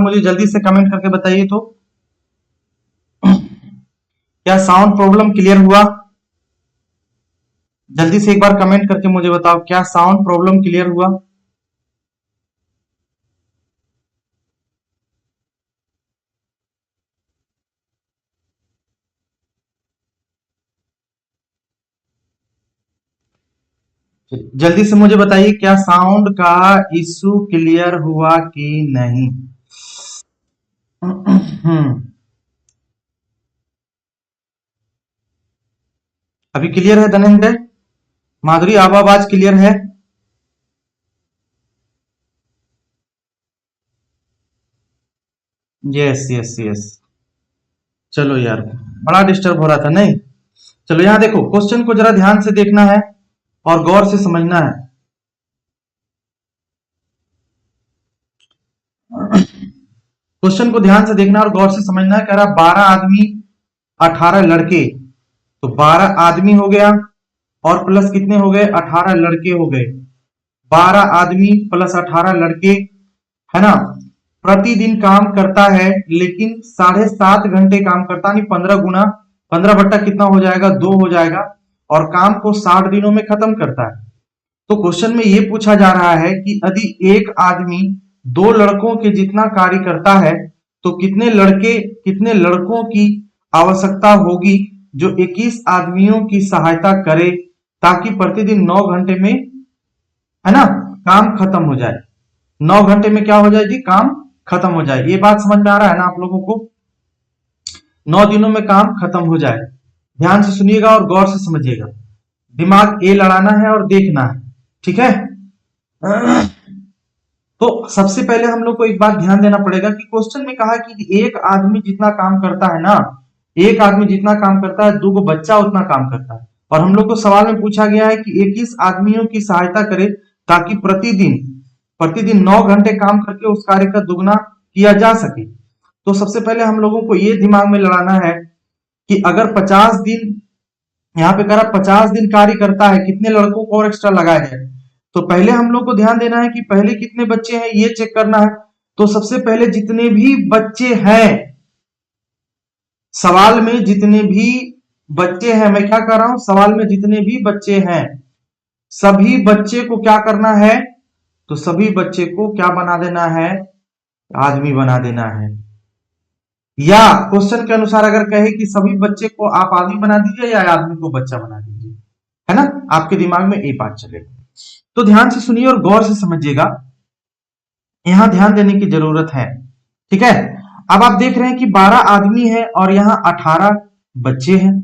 मुझे जल्दी से कमेंट करके बताइए तो। क्या साउंड प्रॉब्लम क्लियर हुआ? जल्दी से एक बार कमेंट करके मुझे बताओ, क्या साउंड प्रॉब्लम क्लियर हुआ? जल्दी से मुझे बताइए, क्या साउंड का इशू क्लियर हुआ कि नहीं? अभी क्लियर है धनेंद्र? माधुरी, आप आवाज क्लियर है? Yes yes yes. चलो यार, बड़ा डिस्टर्ब हो रहा था नहीं। चलो यहां देखो, क्वेश्चन को जरा ध्यान से देखना है और गौर से समझना है। क्वेश्चन को ध्यान से देखना और गौर से समझना है। कह रहा 12 आदमी 18 लड़के, तो 12 आदमी हो गया और प्लस कितने हो गए? 18 लड़के हो गए। 12 आदमी प्लस 18 लड़के, है ना। प्रतिदिन काम करता है लेकिन 7.5 घंटे काम करता, नहीं 15 गुना 15 बट्टा कितना हो जाएगा? 2 हो जाएगा। और काम को 60 दिनों में खत्म करता है। तो क्वेश्चन में ये पूछा जा रहा है कि यदि एक आदमी 2 लड़कों के जितना कार्य करता है तो कितने लड़कों की आवश्यकता होगी जो 21 आदमियों की सहायता करे ताकि प्रतिदिन 9 घंटे में, है ना, काम खत्म हो जाए। 9 घंटे में क्या हो जाए जी? काम खत्म हो जाए। ये बात समझ में आ रहा है ना आप लोगों को? 9 दिनों में काम खत्म हो जाए। ध्यान से सुनिएगा और गौर से समझिएगा। दिमाग ये लड़ाना है और देखना है, ठीक है। तो सबसे पहले हम लोग को एक बात ध्यान देना पड़ेगा कि क्वेश्चन में कहा कि एक आदमी जितना काम करता है ना, एक आदमी जितना काम करता है, 2 बच्चा उतना काम करता है। और हम लोग को सवाल में पूछा गया है कि 21 आदमियों की सहायता करे ताकि प्रतिदिन प्रतिदिन 9 घंटे काम करके उस कार्य का दुगना किया जा सके। तो सबसे पहले हम लोगों को ये दिमाग में लड़ाना है कि अगर 50 दिन, यहाँ पे कह रहा 50 दिन कार्य करता है, कितने लड़कों को और एक्स्ट्रा लगाया जाए। तो पहले हम लोग को ध्यान देना है कि पहले कितने बच्चे हैं ये चेक करना है। तो सबसे पहले जितने भी बच्चे हैं, सवाल में जितने भी बच्चे हैं, मैं क्या कर रहा हूं, सवाल में जितने भी बच्चे हैं सभी बच्चे को क्या करना है? तो सभी बच्चे को क्या बना देना है? आदमी बना देना है। या क्वेश्चन के अनुसार अगर कहे कि सभी बच्चे को आप आदमी बना दीजिए या आदमी को बच्चा बना दीजिए, है ना, आपके दिमाग में ये बात चलेगा। तो ध्यान से सुनिए और गौर से समझिएगा, यहां ध्यान देने की जरूरत है, ठीक है। अब आप देख रहे हैं कि 12 आदमी है और यहाँ 18 बच्चे हैं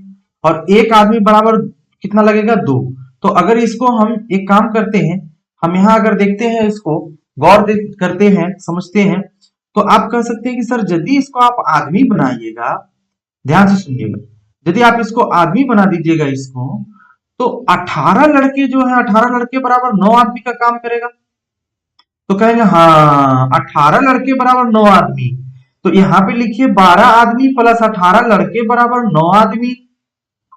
और एक आदमी बराबर कितना लगेगा? 2। तो अगर इसको हम एक काम करते हैं, हम यहाँ अगर देखते हैं, इसको गौर करते हैं, समझते हैं, तो आप कह सकते हैं कि सर यदि इसको आप आदमी बनाइएगा, ध्यान से सुनिएगा, यदि आप इसको आदमी बना दीजिएगा इसको, तो 18 लड़के जो है, 18 लड़के बराबर 9 आदमी का काम करेगा। तो कहेंगे हाँ, 18 लड़के बराबर 9 आदमी। तो यहाँ पे लिखिए 12 आदमी प्लस 18 लड़के बराबर 9 आदमी।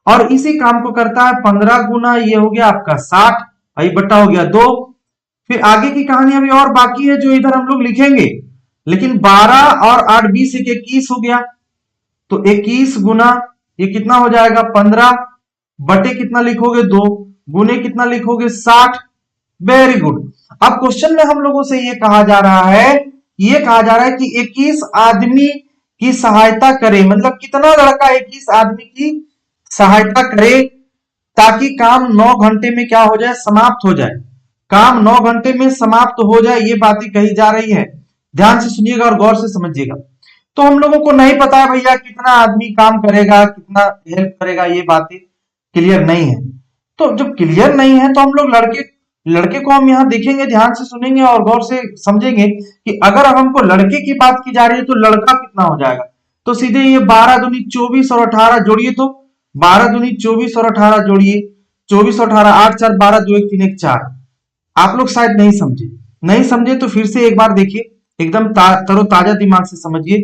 और इसी काम को करता है 15 गुना, ये हो गया आपका 60, भाई बट्टा हो गया 2। फिर आगे की कहानी अभी और बाकी है जो इधर हम लोग लिखेंगे, लेकिन 12 और 8 20 21 हो गया। तो 21 गुना ये कितना हो जाएगा? 15 बटे कितना लिखोगे? 2 गुने कितना लिखोगे? 60। Very good. अब क्वेश्चन में हम लोगों से ये कहा जा रहा है, ये कहा जा रहा है कि 21 आदमी की सहायता करे, मतलब कितना लड़का 21 आदमी की सहायता करे ताकि काम 9 घंटे में क्या हो जाए? समाप्त हो जाए। काम 9 घंटे में समाप्त हो जाए, ये बातें कही जा रही है। ध्यान से सुनिएगा और गौर से समझिएगा। तो हम लोगों को नहीं पता है भैया कितना आदमी काम करेगा, कितना हेल्प करेगा, ये बातें क्लियर नहीं है। तो जब क्लियर नहीं है तो हम लोग लड़के लड़के को हम यहाँ देखेंगे, ध्यान से सुनेंगे और गौर से समझेंगे कि अगर अब हमको लड़के की बात की जा रही है तो लड़का कितना हो जाएगा। तो सीधे ये 12 दूनी 24 और 18 जोड़िए, तो 12 दूनी 24 और 18 जोड़िए, 24 और 18 8 4 12 2 1 3 1 4। आप लोग शायद नहीं समझे, नहीं समझे तो फिर से एक बार देखिए, एकदम तरोताजा दिमाग से समझिए,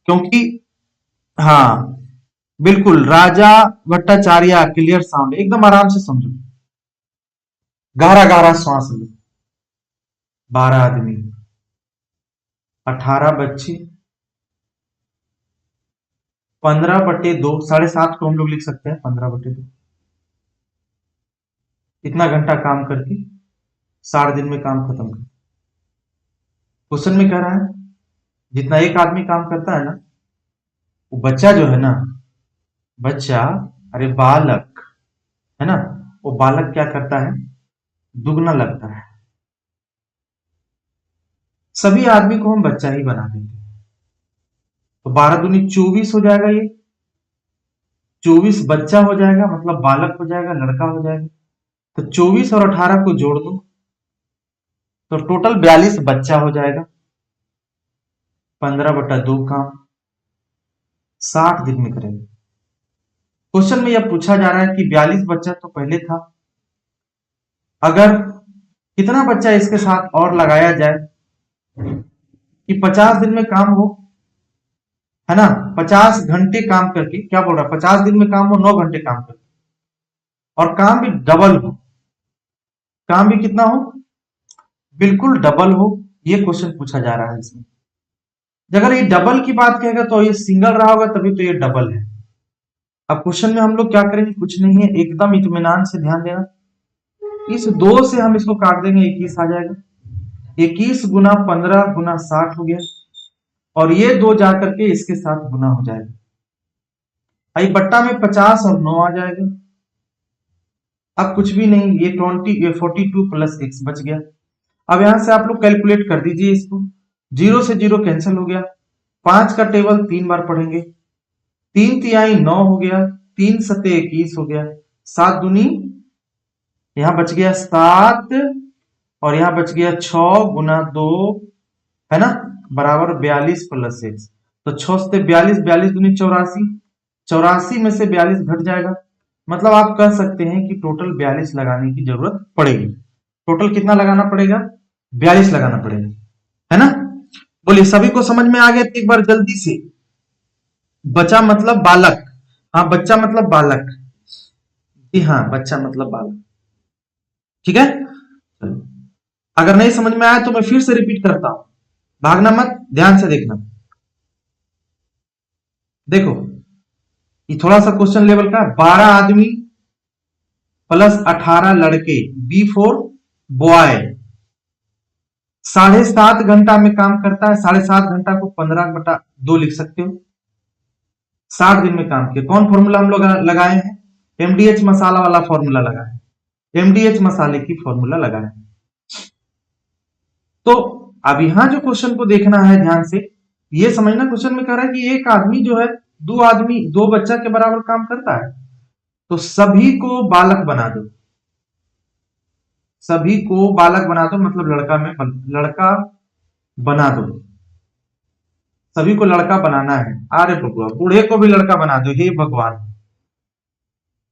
क्योंकि हाँ बिल्कुल राजा भट्टाचार्य, क्लियर साउंड, एकदम आराम से समझो, गहरा गहरा श्वास लो। 12 आदमी 18 बच्चे 15/2, 7.5 को हम लोग लिख सकते हैं 15/2। इतना घंटा काम करके 60 दिन में काम खत्म कर। क्वेश्चन में कह रहा है जितना एक आदमी काम करता है ना, वो बच्चा जो है ना, बच्चा, अरे बालक है ना, वो बालक क्या करता है, दुगना लगता है। सभी आदमी को हम बच्चा ही बना देते हैं। तो 12 दूनी 24 हो जाएगा, ये 24 बच्चा हो जाएगा, मतलब बालक हो जाएगा, लड़का हो जाएगा। तो 24 और 18 को जोड़ दो तो टोटल 42 बच्चा हो जाएगा। 15/2 काम 60 दिन में करेंगे। क्वेश्चन में यह पूछा जा रहा है कि 42 बच्चा तो पहले था, अगर कितना बच्चा इसके साथ और लगाया जाए कि 50 दिन में काम हो, है ना, 50 घंटे काम करके, क्या बोल रहा है, 50 दिन में काम हो, 9 घंटे काम करके, और काम भी डबल हो। काम भी कितना हो, बिल्कुल डबल हो। ये क्वेश्चन पूछा जा रहा है इसमें। अगर ये डबल की बात कहेगा तो ये सिंगल रहा होगा, तभी तो ये डबल है। अब क्वेश्चन में हम लोग क्या करेंगे, कुछ नहीं है, एकदम इत्मीनान से ध्यान देना। इस 2 से हम इसको काट देंगे, 21 आ जाएगा। 21 गुना 15 गुना 60 हो गया, और ये 2 जाकर के इसके साथ गुना हो जाएगा। आई बट्टा में 50 और 9 आ जाएगा। अब कुछ भी नहीं, ये 42 प्लस x बच गया। अब यहां से आप लोग कैलकुलेट कर दीजिए इसको, 0 से 0 कैंसिल हो गया। 5 का टेबल 3 बार पढ़ेंगे, 3 तिहाई 9 हो गया, 3 सते 21 हो गया, 7 दूनी, यहां बच गया 7, और यहां बच गया 6 गुना 2, है ना, बराबर 42 प्लस x। तो 6 से 42, 42 दूनी 84, 84 में से 42 घट जाएगा। मतलब आप कह सकते हैं कि टोटल 42 लगाने की जरूरत पड़ेगी। टोटल कितना लगाना पड़ेगा, 42 लगाना पड़ेगा, है ना। बोलिए सभी को समझ में आ गया, एक बार जल्दी से। बच्चा मतलब बालक, हाँ बच्चा मतलब बालक, जी हाँ बच्चा मतलब बालक, ठीक है। अगर नहीं समझ में आया तो मैं फिर से रिपीट करता हूं, भागना मत, ध्यान से देखना। देखो ये थोड़ा सा क्वेश्चन लेवल का, 12 आदमी प्लस 18 लड़के, B4 बॉय, 7.5 घंटा में काम करता है। 7.5 घंटा को 15/2 लिख सकते हो। 60 दिन में काम किया। कौन फॉर्मूला हम लोग लगाए हैं, MDH मसाला वाला फॉर्मूला लगाए, MDH मसाले की फॉर्मूला लगाए। तो अब यहां जो क्वेश्चन को देखना है ध्यान से, ये समझना, क्वेश्चन में कह रहा है कि एक आदमी जो है, 2 आदमी 2 बच्चा के बराबर काम करता है, तो सभी को बालक बना दो। सभी को बालक बना दो, मतलब लड़का बना दो। सभी को लड़का बनाना है। अरे भगवान, बूढ़े को भी लड़का बना दो, हे भगवान।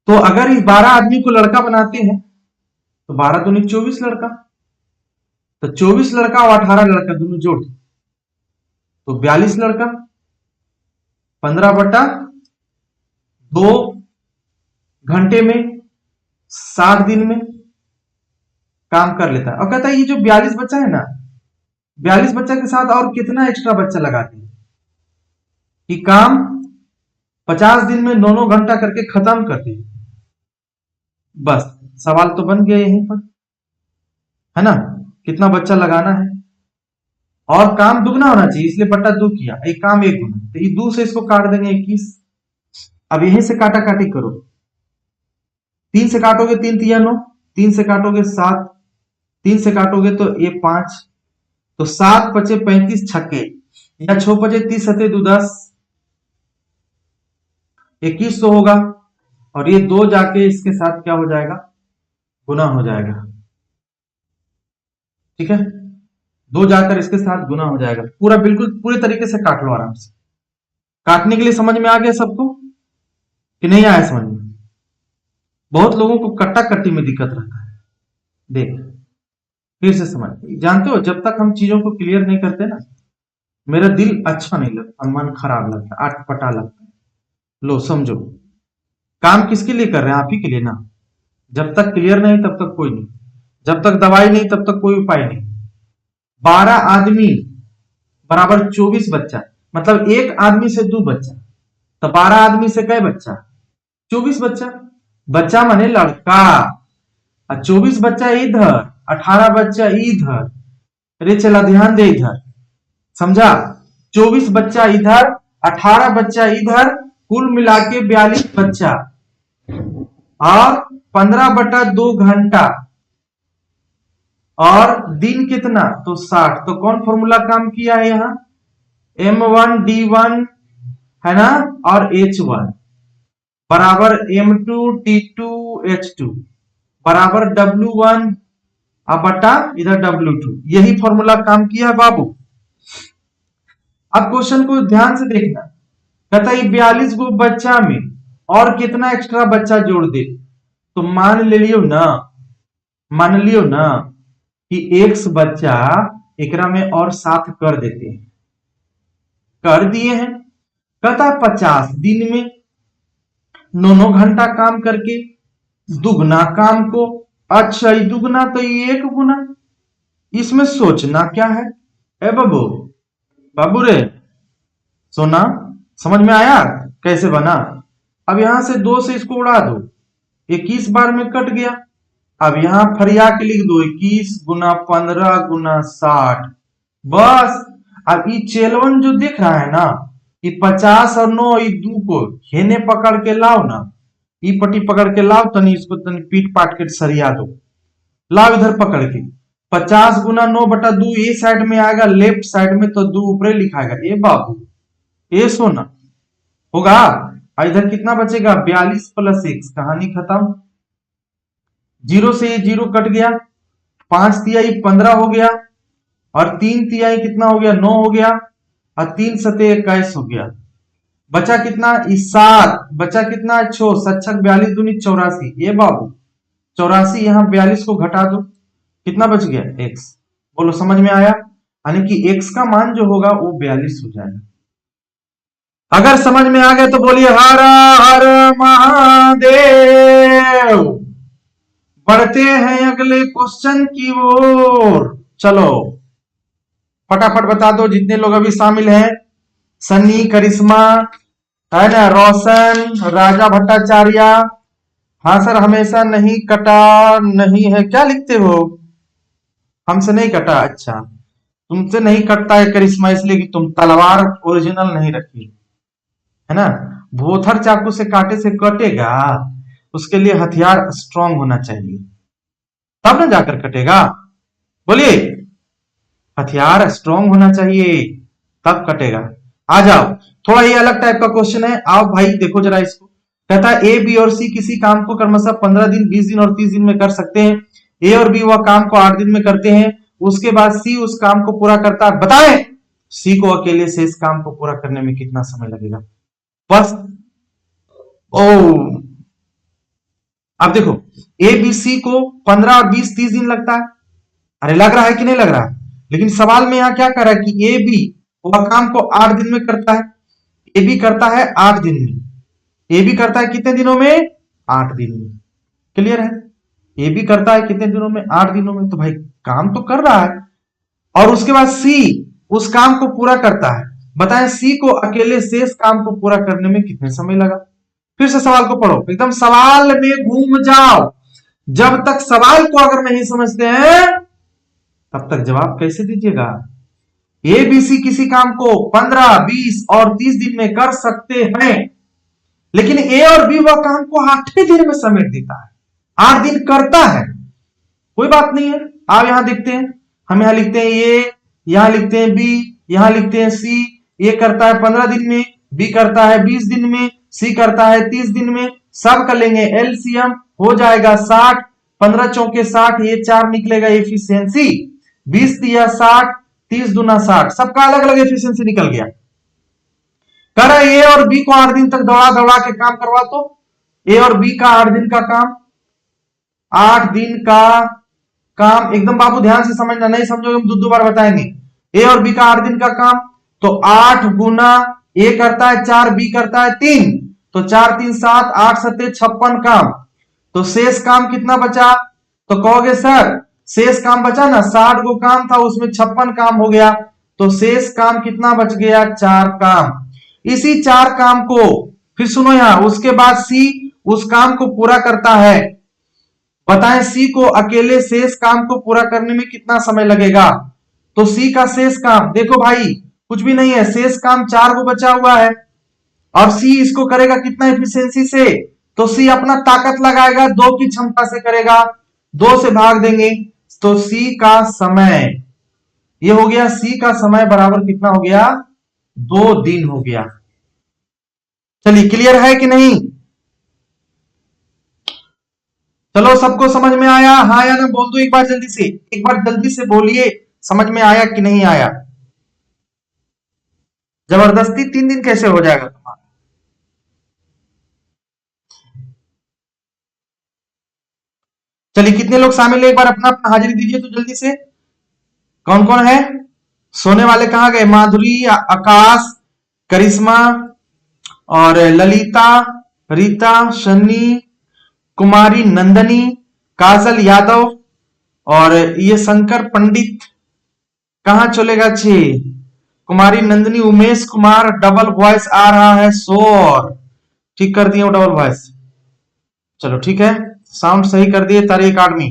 तो अगर इस 12 आदमी को लड़का बनाते हैं तो 12 दूनी 24 लड़का, तो 24 लड़का और 18 लड़का दोनों जोड़ तो 42 लड़का, 15/2 घंटे में 60 दिन में काम कर लेता है। और कहता है ये जो 42 बच्चा है ना, 42 बच्चा के साथ और कितना एक्स्ट्रा बच्चा लगाते हैं कि काम 50 दिन में 9 घंटा करके खत्म कर दिए। बस सवाल तो बन गया यहीं पर, है ना, कितना बच्चा लगाना है, और काम दुगना होना चाहिए, इसलिए बट्टा 2 किया, एक काम 1 गुना, तो ये 2 से इसको काट देंगे 21। अब यहीं से काटा काटी करो, 3 से काटोगे 3 तिया 9, 3 से काटोगे 7, 3 से काटोगे तो ये 5, तो 7 पचे 35 छक्के, या 6 पचे 30 सते 2 10, 2100 होगा। और ये 2 जाके इसके साथ क्या हो जाएगा, गुना हो जाएगा, ठीक है। 2 जाकर इसके साथ गुना हो जाएगा। पूरा बिल्कुल पूरे तरीके से काट लो आराम से। काटने के लिए समझ में आ गया सबको कि नहीं आया समझ में? बहुत लोगों को कट्टा कट्टी में दिक्कत रहता है। देख फिर से समझ, जानते हो जब तक हम चीजों को क्लियर नहीं करते ना, मेरा दिल अच्छा नहीं लगता, मन खराब लगता है, अटपटा लगता है। लो समझो, काम किसके लिए कर रहे हैं, आप ही के लिए ना। जब तक क्लियर नहीं तब तक कोई नहीं, जब तक दवाई नहीं तब तक कोई उपाय नहीं। 12 आदमी बराबर 24 बच्चा, मतलब एक आदमी से 2 बच्चा, तो 12 आदमी से कै बच्चा? 24 बच्चा। बच्चा माने लड़का, और 24 बच्चा इधर, 18 बच्चा इधर। अरे चला ध्यान दे इधर, समझा? 24 बच्चा इधर, 18 बच्चा इधर, कुल मिला के 42 बच्चा, और 15/2 घंटा, और दिन कितना? तो 60। तो कौन फॉर्मूला काम किया है यहां? M1D1 है ना, और H1 बराबर M2T2H2 बराबर W1 अब बटा इधर W2। यही फॉर्मूला काम किया बाबू। अब क्वेश्चन को ध्यान से देखना, कहता है 42 गो बच्चा में और कितना एक्स्ट्रा बच्चा जोड़ दे। तो मान लियो ना कि X बच्चा एकरा में और 7 कर देते हैं, कर दिए हैं। कहता 50 दिन में 9 घंटा काम करके दुगना काम को, अच्छा ये दुगना तो ये 1 गुना, इसमें सोचना क्या है? ए बाबू रे सोना, समझ में आया कैसे बना? अब यहां से 2 से इसको उड़ा दो, 21 बार में कट गया। अब यहां फरिया के लिख दो 21 गुना 15 गुना 60, बस। अब ये चेलवन जो दिख रहा है ना, ये 50 और 9 ये 2 को हेने पकड़ के लाओ ना, ये पट्टी पकड़ के लाओ, तनी इसको तनी पीट पाट के सरिया दो, लाओ इधर पकड़ के। 50 गुना 9/2 ये साइड में आएगा, लेफ्ट साइड में तो 2 ऊपर लिखाएगा। ए बाबू ए सोना होगा। इधर कितना बचेगा? 42 + 1, कहानी खत्म। 0 से ये 0 कट गया, 5 तिहाई 15 हो गया, और 3 तिहाई कितना हो गया? 9 हो गया, और 3 सते 21 हो गया। बचा कितना? 7। बचा कितना? 6 7 42 दूनी 84। ये बाबू 84, यहां 42 को घटा दो, कितना बच गया? x। बोलो समझ में आया? यानी कि x का मान जो होगा वो 42 हो जाएगा। अगर समझ में आ गया तो बोलिए हर हर महादेव। बढ़ते हैं अगले क्वेश्चन की ओर। चलो फटाफट बता दो जितने लोग अभी शामिल हैं। सन्नी, करिश्मा, है ना, रोशन, राजा भट्टाचार्य। हाँ सर, हमेशा नहीं कटा नहीं है, क्या लिखते हो? हमसे नहीं कटा, अच्छा तुमसे नहीं कटता है करिश्मा, इसलिए कि तुम तलवार ओरिजिनल नहीं रखी है ना। भोथर चाकू से काटे से कटेगा, उसके लिए हथियार स्ट्रांग होना चाहिए, तब ना जाकर कटेगा। बोलिए, हथियार स्ट्रांग होना चाहिए तब कटेगा। आ जाओ, थोड़ा ये अलग टाइप का क्वेश्चन है। आओ भाई देखो जरा इसको। कहता है ए, बी और सी किसी काम को क्रमशः 15 दिन, 20 दिन और 30 दिन में कर सकते हैं। ए और बी वह काम को 8 दिन में करते हैं, उसके बाद सी उस काम को पूरा करता है। बताएं सी को अकेले से इस काम को पूरा करने में कितना समय लगेगा? बस। ओ अब देखो, ए बी सी को 15 और 20 30 दिन लगता है। अरे लग रहा है कि नहीं लग रहा है? लेकिन सवाल में यहां क्या कर रहा है कि ए बी वह काम को 8 दिन में करता है। ए बी करता है 8 दिन में। ए बी करता है कितने दिनों में? 8 दिन में। क्लियर है? ए बी करता है कितने दिनों में? 8 दिनों में। तो भाई काम तो कर रहा है। और उसके बाद सी उस काम को पूरा करता है। बताएं सी को अकेले शेष काम को पूरा करने में कितने समय लगा? फिर से सवाल को पढ़ो, एकदम सवाल में घूम जाओ। जब तक सवाल को अगर नहीं समझते हैं तब तक जवाब कैसे दीजिएगा? ए बी सी किसी काम को 15, 20 और 30 दिन में कर सकते हैं, लेकिन ए और बी वह काम को 8वें दिन में समेट देता है, 8 दिन करता है। कोई बात नहीं है, आप यहां देखते हैं, हम यहां लिखते हैं ए, यहां लिखते हैं बी, यहां लिखते हैं सी। ए करता है 15 दिन में, बी करता है 20 दिन में, सी करता है 30 दिन में। सब कर लेंगे, एलसीएम हो जाएगा 60, 15 चौके 60, ये 4 निकलेगा एफिशिएंसी। 20 दिया 60, 30 दूना 60, सबका अलग अलग एफिशिएंसी निकल गया। कर ए और बी को 8 दिन तक दौड़ा दौड़ा के काम करवा, तो ए और बी का 8 दिन का काम, 8 दिन का काम। एकदम बाबू ध्यान से समझना, नहीं समझोगे हम दो बार बताएंगे। ए और बी का 8 दिन का काम, तो 8 गुना ए करता है 4, बी करता है 3, तो 4 3 7, 8 7 56 काम। तो शेष काम कितना बचा? तो कहोगे सर शेष काम बचा ना, 60 गो काम था उसमें 56 काम हो गया, तो शेष काम कितना बच गया? 4 काम। इसी 4 काम को फिर सुनो यहां, उसके बाद सी उस काम को पूरा करता है। बताएं सी को अकेले शेष काम को पूरा करने में कितना समय लगेगा? तो सी का शेष काम देखो भाई कुछ भी नहीं है, शेष काम 4 को बचा हुआ है और सी इसको करेगा कितना एफिशिएंसी से? तो सी अपना ताकत लगाएगा, 2 की क्षमता से करेगा, 2 से भाग देंगे तो सी का समय, ये हो गया सी का समय बराबर कितना हो गया? 2 दिन हो गया। चलिए क्लियर है कि नहीं? चलो सबको समझ में आया? हाँ या ना बोल दो एक बार जल्दी से, एक बार जल्दी से बोलिए समझ में आया कि नहीं आया? जबरदस्ती 3 दिन कैसे हो जाएगा तुम्हारा? चलिए कितने लोग शामिल है एक बार अपना अपना हाजिरी दीजिए तो जल्दी से। कौन कौन है? सोने वाले कहां गए? माधुरी, आकाश, करिश्मा और ललिता, रीता, शन्नी, कुमारी, नंदनी, काजल यादव और ये शंकर पंडित कहां चलेगा? 6 कुमारी नंदनी, उमेश कुमार, डबल वॉइस आ रहा है शोर, ठीक कर दिए डबल वॉइस। चलो ठीक है, साउंड सही कर दिए तारे अकाडमी।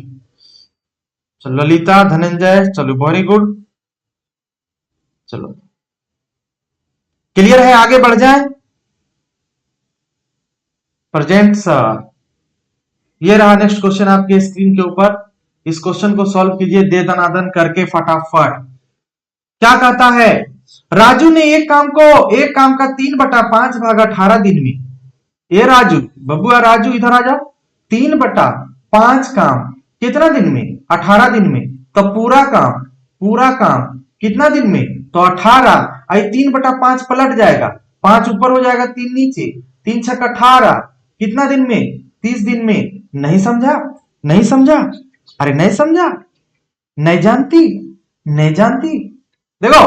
चलो ललिता, धनंजय, चलो वेरी गुड। चलो क्लियर है, आगे बढ़ जाए। प्रेजेंट सर, ये रहा नेक्स्ट क्वेश्चन आपके स्क्रीन के ऊपर। इस क्वेश्चन को सॉल्व कीजिए दे दनादन करके फटाफट। क्या कहता है? राजू ने एक काम का 3/5 भाग 18 दिन में, ये राजू बबुआ राजू इधर आ जाओ, 3/5 काम कितना दिन में? 18 दिन में। तो पूरा काम कितना दिन में? तो 18। आई 3/5 पलट जाएगा, 5 ऊपर हो जाएगा 3 नीचे, 3 छक 18 कितना दिन में? 30 दिन में। नहीं समझा? नहीं समझा? अरे नहीं समझा? नहीं जानती? नहीं जानती? देखो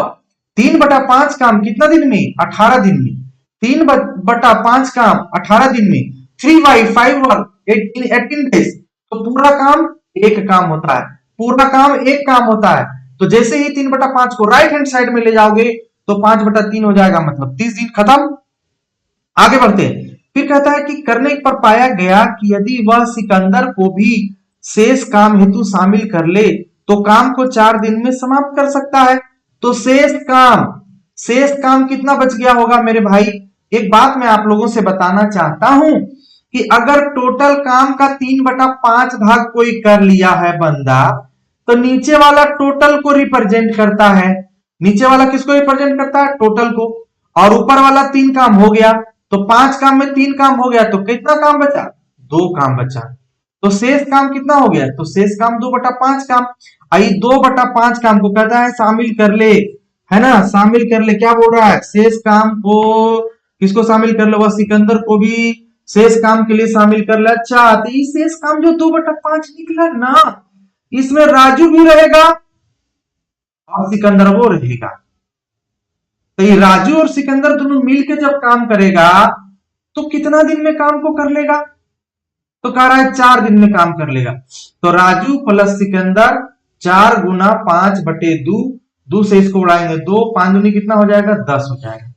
3/5 काम कितना दिन में? 18 दिन में। 3/5 काम 18 दिन में, 3/5 वर्क 18 डेज। तो पूरा काम एक काम होता है, पूरा काम एक काम होता है। तो जैसे ही 3/5 को राइट हैंड साइड में ले जाओगे तो 5/3 हो जाएगा, मतलब 30 दिन खत्म। आगे बढ़ते हैं। फिर कहता है कि करने पर पाया गया कि यदि वह सिकंदर को भी शेष काम हेतु शामिल कर ले तो काम को 4 दिन में समाप्त कर सकता है। तो शेष काम कितना बच गया होगा मेरे भाई? एक बात मैं आप लोगों से बताना चाहता हूं कि अगर टोटल काम का 3/5 भाग कोई कर लिया है बंदा, तो नीचे वाला टोटल को रिप्रेजेंट करता है। नीचे वाला किसको रिप्रेजेंट करता है? टोटल को। और ऊपर वाला 3 काम हो गया, तो 5 काम में 3 काम हो गया, तो कितना काम बचा? 2 काम बचा। तो शेष काम कितना हो गया? तो शेष काम 2/5 काम। आई 2/5 काम को कहता है शामिल कर ले, है ना? शामिल कर ले, क्या बोल रहा है? शेष काम को किसको शामिल कर ले? वह सिकंदर को भी शेष काम के लिए शामिल कर ले। अच्छा, तो ये शेष काम जो 2/5 निकला ना, इसमें राजू भी रहेगा और सिकंदर वो रहेगा। तो ये राजू और सिकंदर दोनों मिलकर जब काम करेगा तो कितना दिन में काम को कर लेगा? तो कह रहा है 4 दिन में काम कर लेगा। तो राजू प्लस सिकंदर 4 गुना 5/2, 2 से इसको उड़ाएंगे 2, 5 दूनी कितना हो जाएगा? 10 हो जाएगा।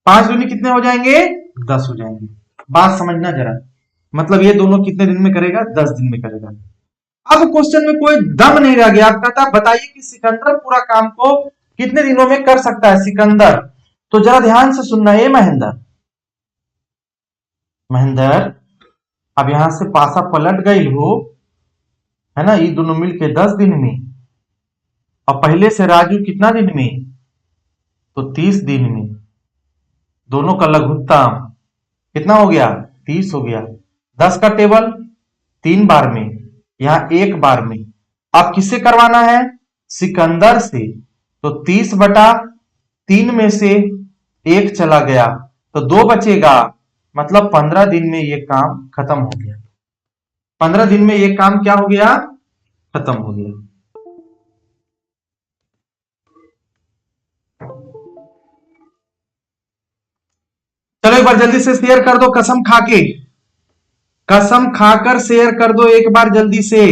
5 दूनी कितने हो जाएंगे? 10 हो जाएंगे। बात समझना जरा, मतलब ये दोनों कितने दिन में करेगा? 10 दिन में करेगा। अब क्वेश्चन में कोई दम नहीं रह गया। आप कहता बताइए कि सिकंदर पूरा काम को कितने दिनों में कर सकता है? सिकंदर, तो जरा ध्यान से सुनना। ये महेंद्र अब यहां से पासा पलट गई हो, है ना? ये दोनों मिलके 10 दिन में, और पहले से राजू कितना दिन में? तो 30 दिन में। दोनों का लघुत्तम कितना हो गया? 30 हो गया। 10 का टेबल 3 बार में, यहां 1 बार में। अब किससे करवाना है? सिकंदर से। तो 30/3 में से 1 चला गया तो 2 बचेगा, मतलब 15 दिन में ये काम खत्म हो गया। 15 दिन में ये काम क्या हो गया? खत्म हो गया। चलो एक बार जल्दी से शेयर कर दो, कसम खा के, कसम खाकर शेयर कर दो एक बार जल्दी से।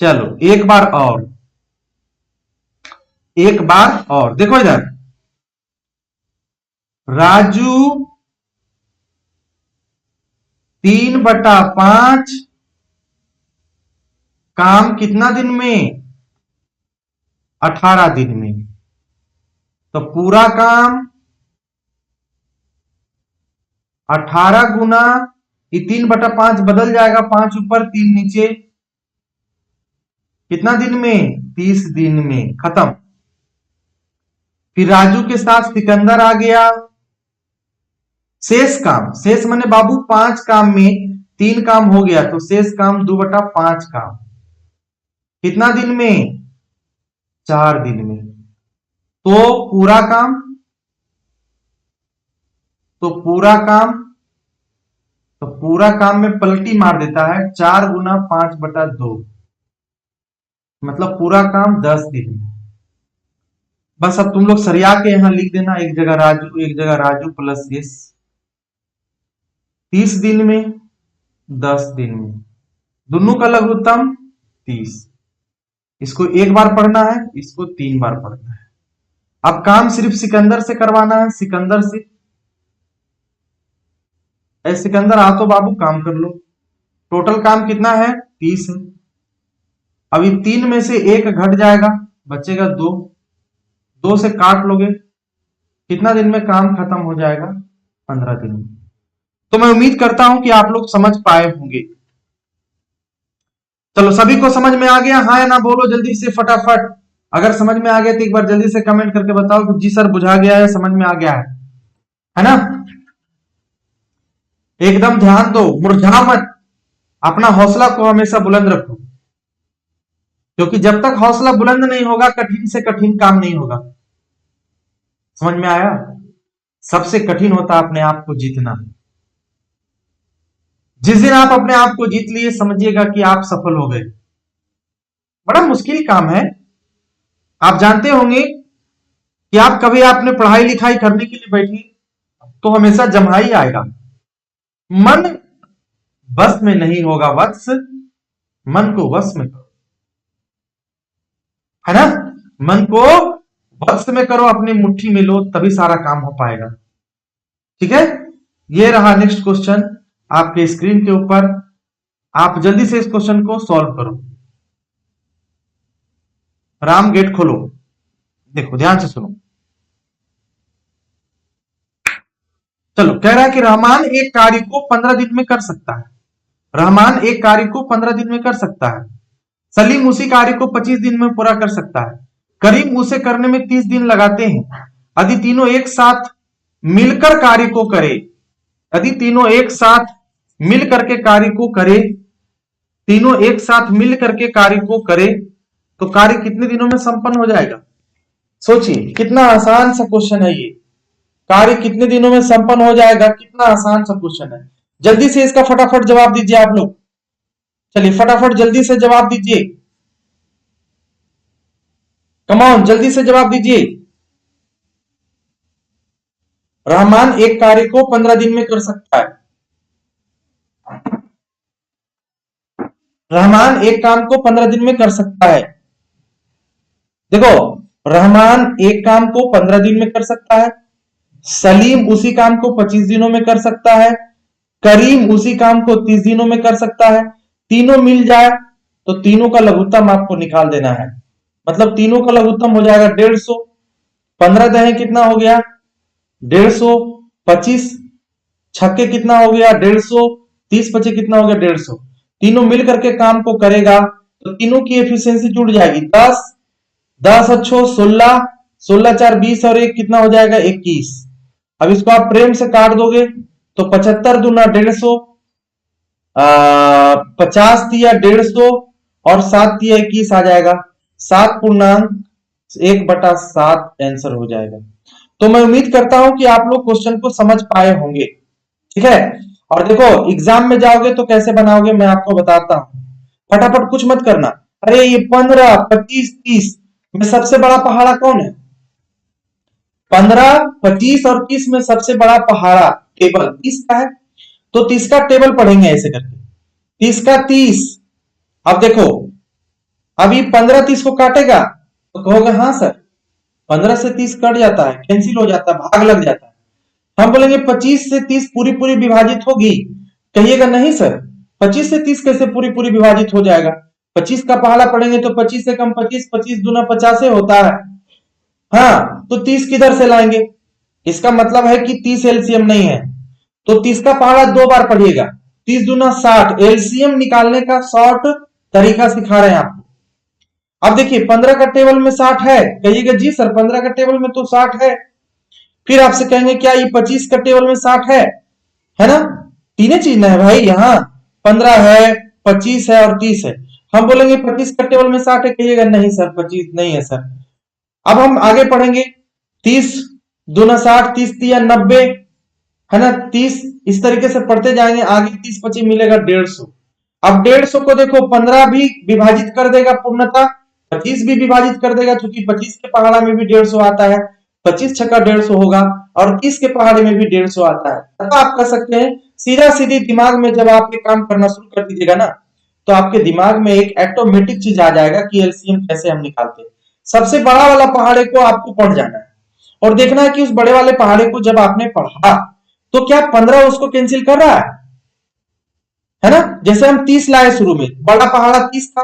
चलो एक बार और, एक बार और देखो इधर, राजू 3/5 काम कितना दिन में? 18 दिन में। तो पूरा काम 18 गुना ये 3/5 बदल जाएगा, 5 ऊपर 3 नीचे, कितना दिन में? 30 दिन में, खत्म। फिर राजू के साथ सिकंदर आ गया। शेष काम, शेष माने बाबू 5 काम में 3 काम हो गया, तो शेष काम 2/5 काम, कितना दिन में? 4 दिन में। तो पूरा काम, तो पूरा काम, तो पूरा काम में पलटी मार देता है, 4 गुना 5/2, मतलब पूरा काम 10 दिन में। बस अब तुम लोग सरिया के यहां लिख देना, एक जगह राजू एक जगह राजू प्लस शेष। 30 दिन में, 10 दिन में, दोनों का लघुत्तम 30। इसको एक बार पढ़ना है, इसको 3 बार पढ़ना है। अब काम सिर्फ सिकंदर से करवाना है, सिकंदर से। सिकंदर आ तो बाबू काम कर लो। टोटल काम कितना है? 30 है। अभी 3 में से 1 घट जाएगा, बचेगा 2, 2 से काट लोगे, कितना दिन में काम खत्म हो जाएगा? 15 दिन में। तो मैं उम्मीद करता हूं कि आप लोग समझ पाए होंगे। चलो सभी को समझ में आ गया? हाँ या ना बोलो जल्दी से फटाफट। अगर समझ में आ गया तो एक बार जल्दी से कमेंट करके बताओ कि जी सर बुझा गया है, समझ में आ गया है ना? एकदम ध्यान दो, मुरझा मत, अपना हौसला को हमेशा बुलंद रखो, क्योंकि जब तक हौसला बुलंद नहीं होगा कठिन से कठिन काम नहीं होगा। समझ में आया? सबसे कठिन होता है अपने आप को जीतना। जिस दिन आप अपने आप को जीत लिए समझिएगा कि आप सफल हो गए। बड़ा मुश्किल काम है। आप जानते होंगे कि आप कभी आपने पढ़ाई लिखाई करने के लिए बैठी तो हमेशा जम्हाई आएगा, मन बस में नहीं होगा वत्स, मन को वश में करो, है ना? मन को वश में करो, अपनी मुट्ठी में लो, तभी सारा काम हो पाएगा। ठीक है, ये रहा नेक्स्ट क्वेश्चन आपके स्क्रीन के ऊपर। आप जल्दी से इस क्वेश्चन को सॉल्व करो। राम गेट खोलो, देखो ध्यान से सुनो। चलो कह रहा है कि रहमान एक कार्य को 15 दिन में कर सकता है। रहमान एक कार्य को 15 दिन में कर सकता है। सलीम उसी कार्य को 25 दिन में पूरा कर सकता है। करीम उसे करने में 30 दिन लगाते हैं। यदि तीनों एक साथ मिलकर कार्य को करे, यदि तीनों एक साथ मिल करके कार्य को करे, तीनों एक साथ मिल करके कार्य को करे, तो कार्य कितने दिनों में संपन्न हो जाएगा? सोचिए, कितना आसान सा क्वेश्चन है ये। कार्य कितने दिनों में संपन्न हो जाएगा? कितना आसान सा क्वेश्चन है। जल्दी से इसका फटाफट जवाब दीजिए आप लोग। चलिए फटाफट जल्दी से जवाब दीजिए, कम ऑन जल्दी से जवाब दीजिए। रहमान एक कार्य को 15 दिन में कर सकता है। रहमान एक काम को 15 दिन में कर सकता है। देखो, रहमान एक काम को 15 दिन में कर सकता है, सलीम उसी काम को 25 दिनों में कर सकता है, करीम उसी काम को 30 दिनों में कर सकता है। तीनों मिल जाए तो तीनों का लघुत्तम आपको निकाल देना है, मतलब तीनों का लघुत्तम हो जाएगा 150। 15 दहे कितना हो गया? 150। 25 छक्के कितना हो गया? 150। 30 बचे कितना हो गया? 150। तीनों मिल करके काम को करेगा तो तीनों की एफिशिएंसी जुड़ जाएगी। 10 10 अच्छो 16, 16 4 20 और 1 कितना हो जाएगा? 21। अब इसको आप प्रेम से काट दोगे तो 75 दूना 150, 50 दिया 150 और 7 दिया 21 आ जाएगा। 7/1/7 आंसर हो जाएगा। तो मैं उम्मीद करता हूं कि आप लोग क्वेश्चन को समझ पाए होंगे। ठीक है, और देखो एग्जाम में जाओगे तो कैसे बनाओगे मैं आपको बताता हूं। फटाफट कुछ मत करना। अरे ये 15 25 30 में सबसे बड़ा पहाड़ा कौन है? 15 25 और 30 में सबसे बड़ा पहाड़ा टेबल 30 का है, तो 30 का टेबल पढ़ेंगे ऐसे करके। 30 का 30। अब देखो अभी 15 30 को काटेगा तो कहोगे हाँ सर 15 से 30 कट जाता है, कैंसिल हो जाता है, भाग लग जाता है। हम बोलेंगे 25 से 30 पूरी पूरी विभाजित होगी, कहिएगा नहीं सर 25 से 30 कैसे पूरी पूरी विभाजित हो जाएगा, 25 का पहाड़ा पढ़ेंगे तो 25 से कम 25, 25 दूना 50 होता है। हाँ तो 30 किधर से लाएंगे, इसका मतलब है कि 30 एलसीएम नहीं है, तो 30 का पहाड़ा 2 बार पढ़िएगा, 30 दूना 60, एलसीएम निकालने का शॉर्ट तरीका सिखा रहे हैं आपको। अब देखिए 15 का टेबल में 60 है, कहिएगा जी सर 15 का टेबल में तो 60 है। फिर आपसे कहेंगे क्या ये 25 का टेबल में 60 है ना, तीन चीज है भाई, यहाँ 15 है 25 है और 30 है। हम बोलेंगे 25 का टेबल में 60 है, कहिएगा नहीं सर 25 नहीं है सर। अब हम आगे पढ़ेंगे 30 दूना 60, 30 तिया 90 है ना, 30 इस तरीके से पढ़ते जाएंगे आगे, 30 25 मिलेगा 150। अब 150 को देखो 15 भी विभाजित कर देगा पूर्णता, 25 भी विभाजित कर देगा, क्योंकि 25 के पहाड़ा में भी 150 आता है, 25 छक्का 150 होगा, और 30 के पहाड़े में भी 150 आता है। तो आप कर सकते हैं सीधा सीधी दिमाग में जब आप ये काम करना शुरू कर दीजिएगा ना, तो आपके दिमाग में एक ऑटोमेटिक चीज आ जाएगा कि एलसीएम कैसे हम निकालते हैं। सबसे बड़ा वाला पहाड़े को आपको पढ़ जाना है और देखना है कि उस बड़े वाले पहाड़े को जब आपने पढ़ा तो क्या 15 उसको कैंसिल कर रहा है ना। जैसे हम 30 लाए शुरू में, बड़ा पहाड़ा 30 था,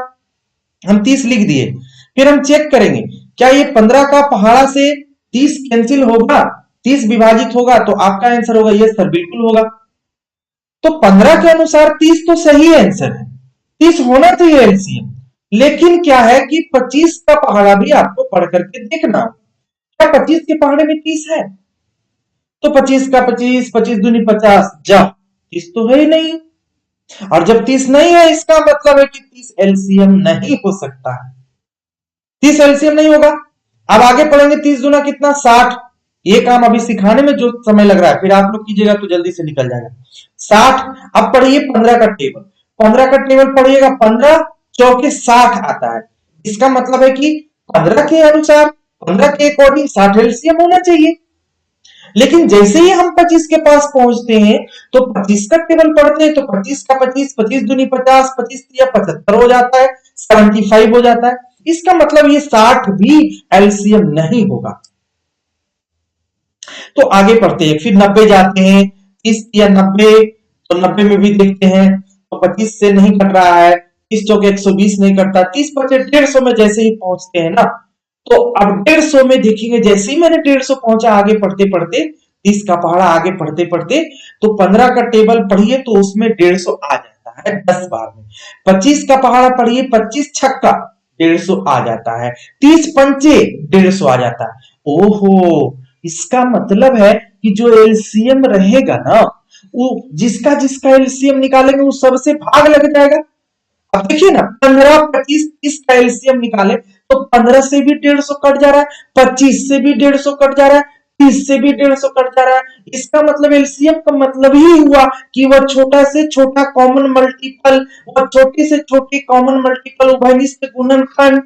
हम 30 लिख दिए, फिर हम चेक करेंगे क्या ये 15 का पहाड़ा से 30 कैंसिल होगा, 30 विभाजित होगा, तो आपका आंसर होगा यस सर बिल्कुल होगा। तो 15 के अनुसार 30 तो सही आंसर है, 30 होना चाहिए एलसीएम, लेकिन क्या है कि 25 का पहाड़ा भी आपको पढ़ करके देखना, क्या 25 के पहाड़े में 30 है, तो 25 का 25, 25 दूनी 50, जब 30 तो है ही नहीं, और जब 30 नहीं है इसका मतलब है कि 30 एलसीएम नहीं हो सकता है, 30 एलसीएम नहीं होगा। अब आगे पढ़ेंगे 30 दूना कितना 60, ये काम अभी सिखाने में जो समय लग रहा है फिर आप लोग कीजिएगा तो जल्दी से निकल जाएगा 60। अब पढ़िए 15 का टेबल, 15 का टेबल पढ़िएगा, 15 चौके 60 आता है, इसका मतलब है कि 15 के अनुसार 15 के अकॉर्डिंग 60 एलसीएम होना चाहिए। लेकिन जैसे ही हम 25 के पास पहुंचते हैं तो 25 का टेबल पढ़ते हैं तो 25 का 25, 25 दूनी 50, 25 तिया 75 हो जाता है, 75 हो जाता है, इसका मतलब ये 60 भी एलसीएम नहीं होगा। तो आगे पढ़ते हैं, फिर 90 जाते हैं, 30 तिया 90, तो 90 में भी देखते हैं तो 25 से नहीं कट रहा है, 30 चौके 120 नहीं कटता, 30 बचे 150 में जैसे ही पहुंचते हैं ना, तो अब 150 में देखेंगे, जैसे ही मैंने 150 पहुंचा आगे पढ़ते पढ़ते 30 का पहाड़ा आगे पढ़ते पढ़ते, तो 15 का टेबल पढ़िए तो उसमें 150 आ जाता है 10 बार में, 25 का पहाड़ा पढ़िए 25 छक्का 150 आ जाता है, 30 पंचे 150 आ जाता है। ओहो, इसका मतलब है कि जो एलसीएम रहेगा ना, वो जिसका जिसका एलसीएम निकालेंगे वो सबसे भाग लग जाएगा। अब देखिए ना 15 25 30 का एलसीएम निकाले तो 15 से भी 150 कट जा रहा है, 25 से भी 150 कट जा रहा है, 30 से भी 150 कट जा रहा है, इसका मतलब एलसीएम का मतलब ही हुआ कि वह छोटा से छोटा कॉमन मल्टीपल, वह छोटी से छोटी कॉमन मल्टीपल उभयनिष्ठ गुणनखंड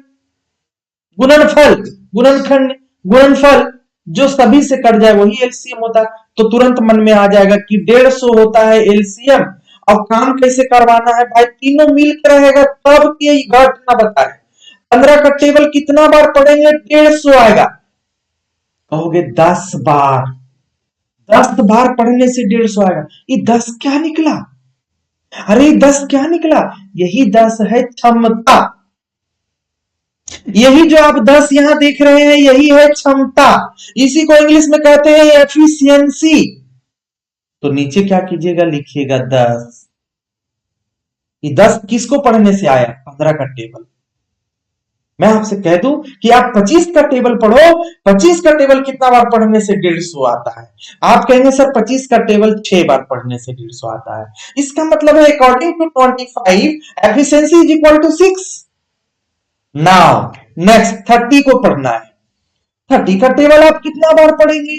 गुणनफल गुणनखंड गुणनफल जो सभी से कट जाए वही एलसीएम होता है। तो तुरंत मन में आ जाएगा कि 150 होता है एलसीएम, और काम कैसे करवाना है भाई, तीनों मिलकर रहेगा तब ये घटना बताए। 15 का टेबल कितना बार पढ़ेंगे, 150 आएगा, कहोगे 10 बार, 10 बार पढ़ने से 150 आएगा, ये 10 क्या निकला, अरे 10 क्या निकला, यही 10 है क्षमता, यही जो आप 10 यहां देख रहे हैं यही है क्षमता, इसी को इंग्लिश में कहते हैं एफिशिएंसी। तो नीचे क्या कीजिएगा, लिखिएगा 10, ये 10 किसको पढ़ने से आया, 15 का टेबल। मैं आपसे कह दूं कि आप 25 का टेबल पढ़ो, 25 का टेबल कितना बार पढ़ने से 150 आता है, आप कहेंगे सर 25 का टेबल 6 बार पढ़ने से 150 आता है, इसका मतलब है according to 25 efficiency is equal to 6। Now next 30 को पढ़ना है, 30 का टेबल आप कितना बार पढ़ेंगे,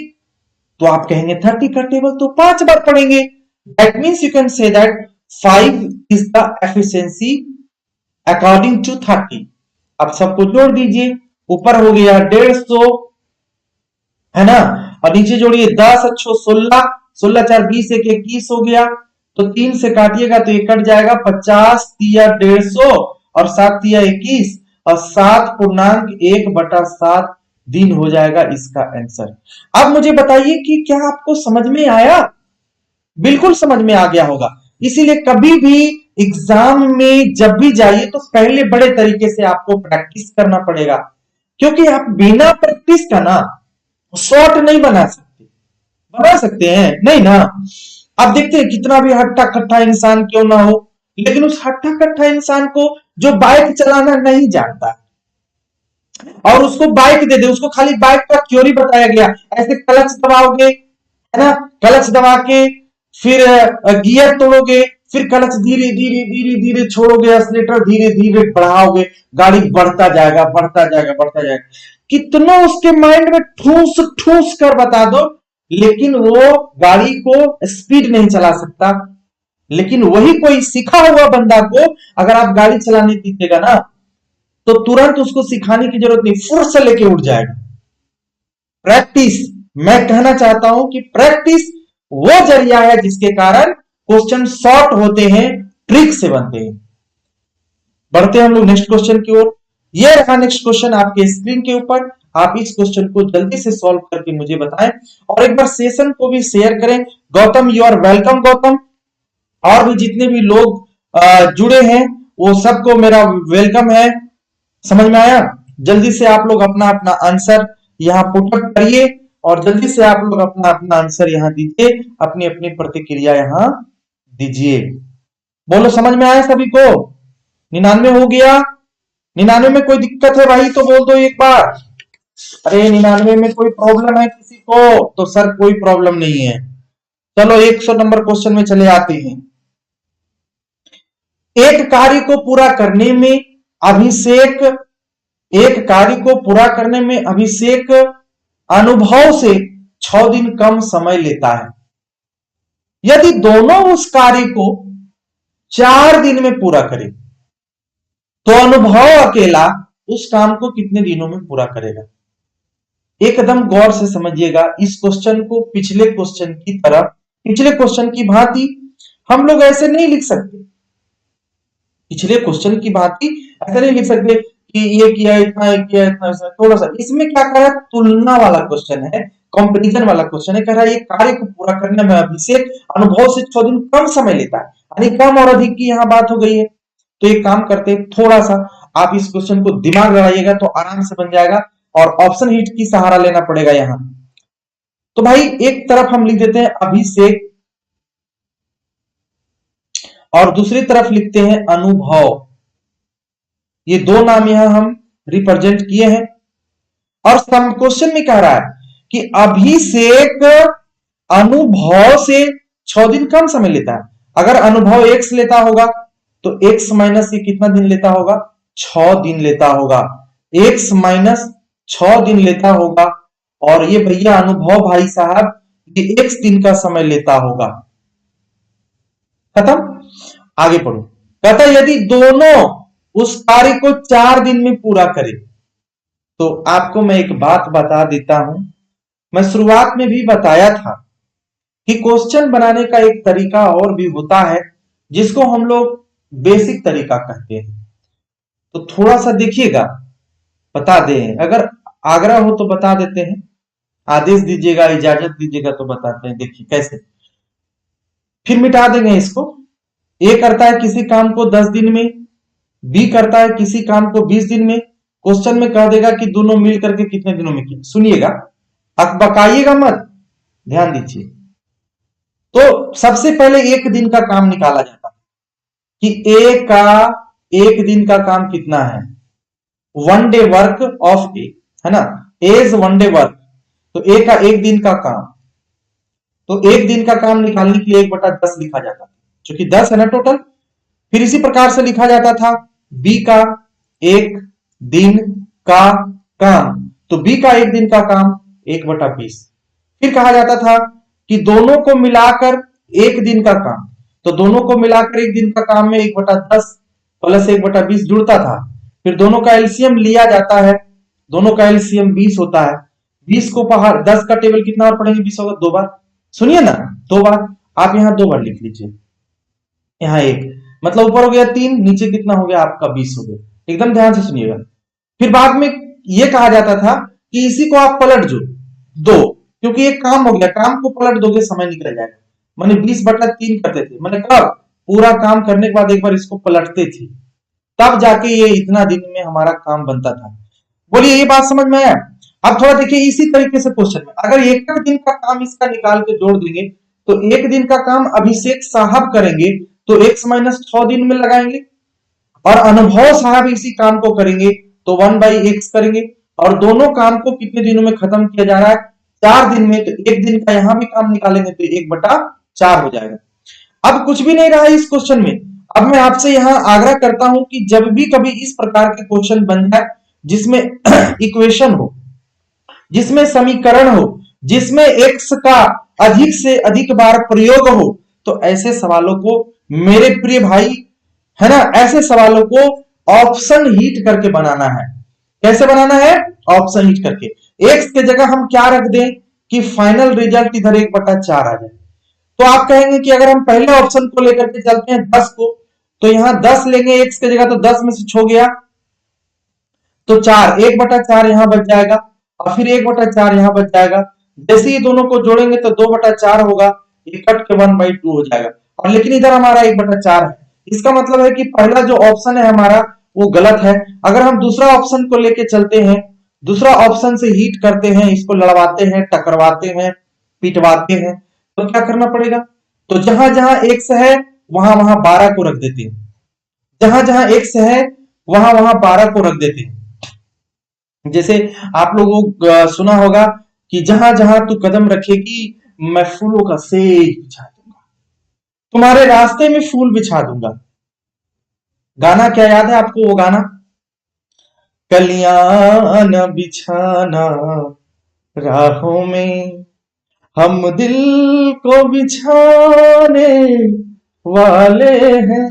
तो आप कहेंगे 30 का टेबल तो 5 बार पढ़ेंगे, that means you can say that 5 is the efficiency according to 30। अब सबको जोड़ दीजिए, ऊपर हो गया 150 है ना, और नीचे जोड़िए 10 अच्छो 16, 16 4 20 1 21 हो गया, तो 3 से काटिएगा तो ये कट जाएगा, 50 तिया 150 और 7 तिया 21, और 7.1/7 दिन हो जाएगा इसका आंसर। अब मुझे बताइए कि क्या आपको समझ में आया? बिल्कुल समझ में आ गया होगा। इसीलिए कभी भी एग्जाम में जब भी जाइए तो पहले बड़े तरीके से आपको प्रैक्टिस करना पड़ेगा, क्योंकि आप बिना प्रैक्टिस का ना शॉर्ट नहीं बना सकते। बना सकते हैं नहीं ना? आप देखते हैं कितना भी हट्टा कट्टा इंसान क्यों ना हो, लेकिन उस हट्टा कट्टा इंसान को जो बाइक चलाना नहीं जानता और उसको बाइक दे दे, उसको खाली बाइक का थ्योरी बताया गया, ऐसे क्लच दबाओगे है ना, क्लच दबा के फिर गियर तोड़ोगे, फिर क्लच धीरे धीरे धीरे धीरे छोड़ोगे, एक्सीलेटर धीरे धीरे बढ़ाओगे, गाड़ी बढ़ता जाएगा बढ़ता जाएगा बढ़ता जाएगा। कितना उसके माइंड में ठूस ठूस कर बता दो, लेकिन वो गाड़ी को स्पीड नहीं चला सकता। लेकिन वही कोई सीखा हुआ बंदा को अगर आप गाड़ी चलाने दीजिएगा ना, तो तुरंत उसको सिखाने की जरूरत नहीं, फुर्र से लेके उठ जाएगा। प्रैक्टिस, मैं कहना चाहता हूं कि प्रैक्टिस वो जरिया है जिसके कारण क्वेश्चन शॉर्ट होते हैं, ट्रिक से बनते हैं। बढ़ते हैं हम लोग नेक्स्ट क्वेश्चन की ओर। ये रहा नेक्स्ट क्वेश्चन आपके स्क्रीन के ऊपर। आप इस क्वेश्चन को जल्दी से सॉल्व करके मुझे बताएं और एक बार सेशन को भी शेयर करें। Gautam, you are welcome Gautam, और भी जितने भी लोग जुड़े हैं वो सबको मेरा वेलकम है। समझ में आया? जल्दी से आप लोग अपना अपना आंसर यहाँ पुटअप करिए और जल्दी से आप लोग अपना अपना आंसर यहाँ दीजिए, अपनी अपनी प्रतिक्रिया यहाँ दीजिए। बोलो समझ में आया सभी को? 99 हो गया? 99 में कोई दिक्कत है भाई तो बोल दो एक बार। अरे 99 में कोई प्रॉब्लम है किसी को? तो सर कोई प्रॉब्लम नहीं है। चलो 100 नंबर क्वेश्चन में चले आते हैं। एक कार्य को पूरा करने में अभिषेक अनुभव से 6 दिन कम समय लेता है। यदि दोनों उस कार्य को 4 दिन में पूरा करें तो अनुभव अकेला उस काम को कितने दिनों में पूरा करेगा? एकदम गौर से समझिएगा इस क्वेश्चन को। पिछले क्वेश्चन की भांति हम लोग ऐसे नहीं लिख सकते। पिछले क्वेश्चन की भांति ऐसे नहीं लिख सकते कि ये किया इतना, ये किया इतना, थोड़ा सा इसमें क्या कह रहा है, तुलना वाला क्वेश्चन है, कंपैरिजन वाला क्वेश्चन है। कह रहा है ये कार्य को पूरा करने में अभिषेक अनुभव से 6 दिन कम समय लेता है, यानी कम और अधिक की यहाँ बात हो गई है। तो एक काम करते हैं, थोड़ा सा आप इस क्वेश्चन को दिमाग लगाइएगा तो आराम से बन जाएगा और ऑप्शन हिट की सहारा लेना पड़ेगा यहाँ। तो भाई एक तरफ हम लिख देते हैं अभिषेक और दूसरी तरफ लिखते हैं अनुभव। ये दो नाम यहां हम रिप्रेजेंट किए हैं और क्वेश्चन में कह रहा है कि अभिषेक अनुभव से 6 दिन कम समय लेता है। अगर अनुभव x लेता होगा तो x माइनस ये कितना दिन लेता होगा? 6 दिन लेता होगा। x माइनस 6 दिन लेता होगा और ये भैया अनुभव भाई साहब ये x दिन का समय लेता होगा। खत्म? आगे पढ़ो। कहता यदि दोनों उस कार्य को 4 दिन में पूरा करें तो आपको मैं एक बात बता देता हूं, मैं शुरुआत में भी बताया था कि क्वेश्चन बनाने का एक तरीका और भी होता है जिसको हम लोग बेसिक तरीका कहते हैं। तो थोड़ा सा देखिएगा, बता दें, अगर आग्रह हो तो बता देते हैं, आदेश दीजिएगा, इजाजत दीजिएगा तो बताते हैं। देखिए कैसे, फिर मिटा देंगे इसको। ए करता है किसी काम को 10 दिन में, बी करता है किसी काम को 20 दिन में। क्वेश्चन में कह देगा कि दोनों मिल करके कितने दिनों में किया। सुनिएगा, बकाइएगा मत, ध्यान दीजिए। तो सबसे पहले एक दिन का काम निकाला जाता है कि ए का एक दिन का काम कितना है, 1 डे वर्क ऑफ ए, है ना, एज 1 डे वर्क। तो ए का एक दिन का काम, तो एक दिन का काम निकालने के लिए 1/10 लिखा जाता है, क्योंकि 10 है ना टोटल। फिर इसी प्रकार से लिखा जाता था बी का एक दिन का काम, तो बी का एक दिन का काम 1/20। फिर कहा जाता था कि दोनों को मिलाकर एक दिन का काम, तो दोनों को मिलाकर एक दिन का काम में 1/10 प्लस 1/20 जुड़ता था। फिर दोनों का एलसीएम लिया जाता है, दोनों का एलसीएम 20 होता है। 20 को बाहर 10 का टेबल कितना और पढ़ेंगे, 20 होगा 2 बार। सुनिए ना, 2 बार, आप यहां 2 बार लिख लीजिए। यहां एक मतलब ऊपर हो गया 3, नीचे कितना हो गया आपका 20 हो गया। एकदम ध्यान से सुनिएगा, फिर बाद में ये कहा जाता था कि इसी को आप पलट दो, क्योंकि एक काम हो गया, काम को पलट दोगे समय निकल जाएगा। मैंने 20/3 करते थे, मैंने कब पूरा काम करने के बाद एक बार इसको पलटते थे, तब जाके ये इतना दिन में हमारा काम बनता था। बोलिए ये बात समझ में आया? अब थोड़ा देखिए इसी तरीके से क्वेश्चन में, अगर एक दिन का काम इसका निकाल के जोड़ देंगे तो एक दिन का काम अभिषेक साहब करेंगे तो x-6 दिन में लगाएंगे, और अनुभव साहब इसी काम को करेंगे तो 1/x करेंगे, और दोनों काम को कितने दिनों में खत्म किया जा रहा है? 4 दिन में। तो एक दिन का यहां भी काम निकालेंगे तो 1/4 हो जाएगा। अब कुछ भी नहीं रहा इस क्वेश्चन में। अब मैं आपसे यहां आग्रह करता हूं कि जब भी कभी इस प्रकार के क्वेश्चन बन जाए जिसमें इक्वेशन हो, जिसमें समीकरण हो, जिसमें x का अधिक से अधिक बार प्रयोग हो, तो ऐसे सवालों को मेरे प्रिय भाई, है ना, ऐसे सवालों को ऑप्शन हीट करके बनाना है। कैसे बनाना है? ऑप्शन हीट करके। x के जगह हम क्या रख दें कि फाइनल रिजल्ट इधर 1/4 आ जाए। तो आप कहेंगे कि अगर हम पहले ऑप्शन को लेकर के चलते हैं 10 को, तो यहां 10 लेंगे x के जगह, तो 10 में से 6 गया तो 4, 1/4 यहां बच जाएगा, और फिर 1/4 यहां बच जाएगा। जैसे ही दोनों को जोड़ेंगे तो 2/4 होगा, ये कट के 1/2 हो जाएगा। और लेकिन इधर हमारा 1/4 है, इसका मतलब है कि पहला जो ऑप्शन है हमारा वो गलत है। अगर हम दूसरा ऑप्शन को लेके चलते हैं, दूसरा ऑप्शन से हीट करते हैं, इसको लड़वाते हैं, टकरवाते हैं, पिटवाते हैं, तो क्या करना पड़ेगा? तो जहां जहां x है वहां वहां 12 को रख देते हैं, जहां जहां x है वहां वहां 12 को रख देते हैं। जैसे आप लोगों को सुना होगा कि जहां जहां तू कदम रखेगी मैं फूलों का सेज बिछा दूंगा, तुम्हारे रास्ते में फूल बिछा दूंगा। गाना क्या याद है आपको वो गाना? कलियां न बिछाना राहों में, हम दिल को बिछाने वाले हैं,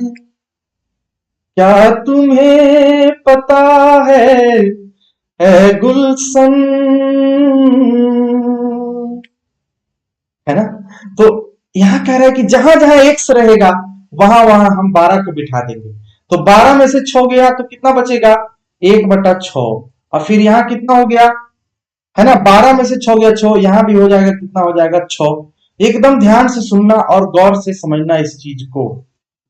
क्या तुम्हें पता है गुलशन, है ना? तो यहां कह रहा है कि जहां जहां x रहेगा वहां वहां हम 12 को बिठा देंगे। तो 12 में से 6 गया तो कितना बचेगा? 1/6। और फिर यहां कितना हो गया, है ना? 12 में से 6 गया 6, यहां भी हो जाएगा, कितना हो जाएगा? 6। एकदम ध्यान से सुनना और गौर से समझना इस चीज को,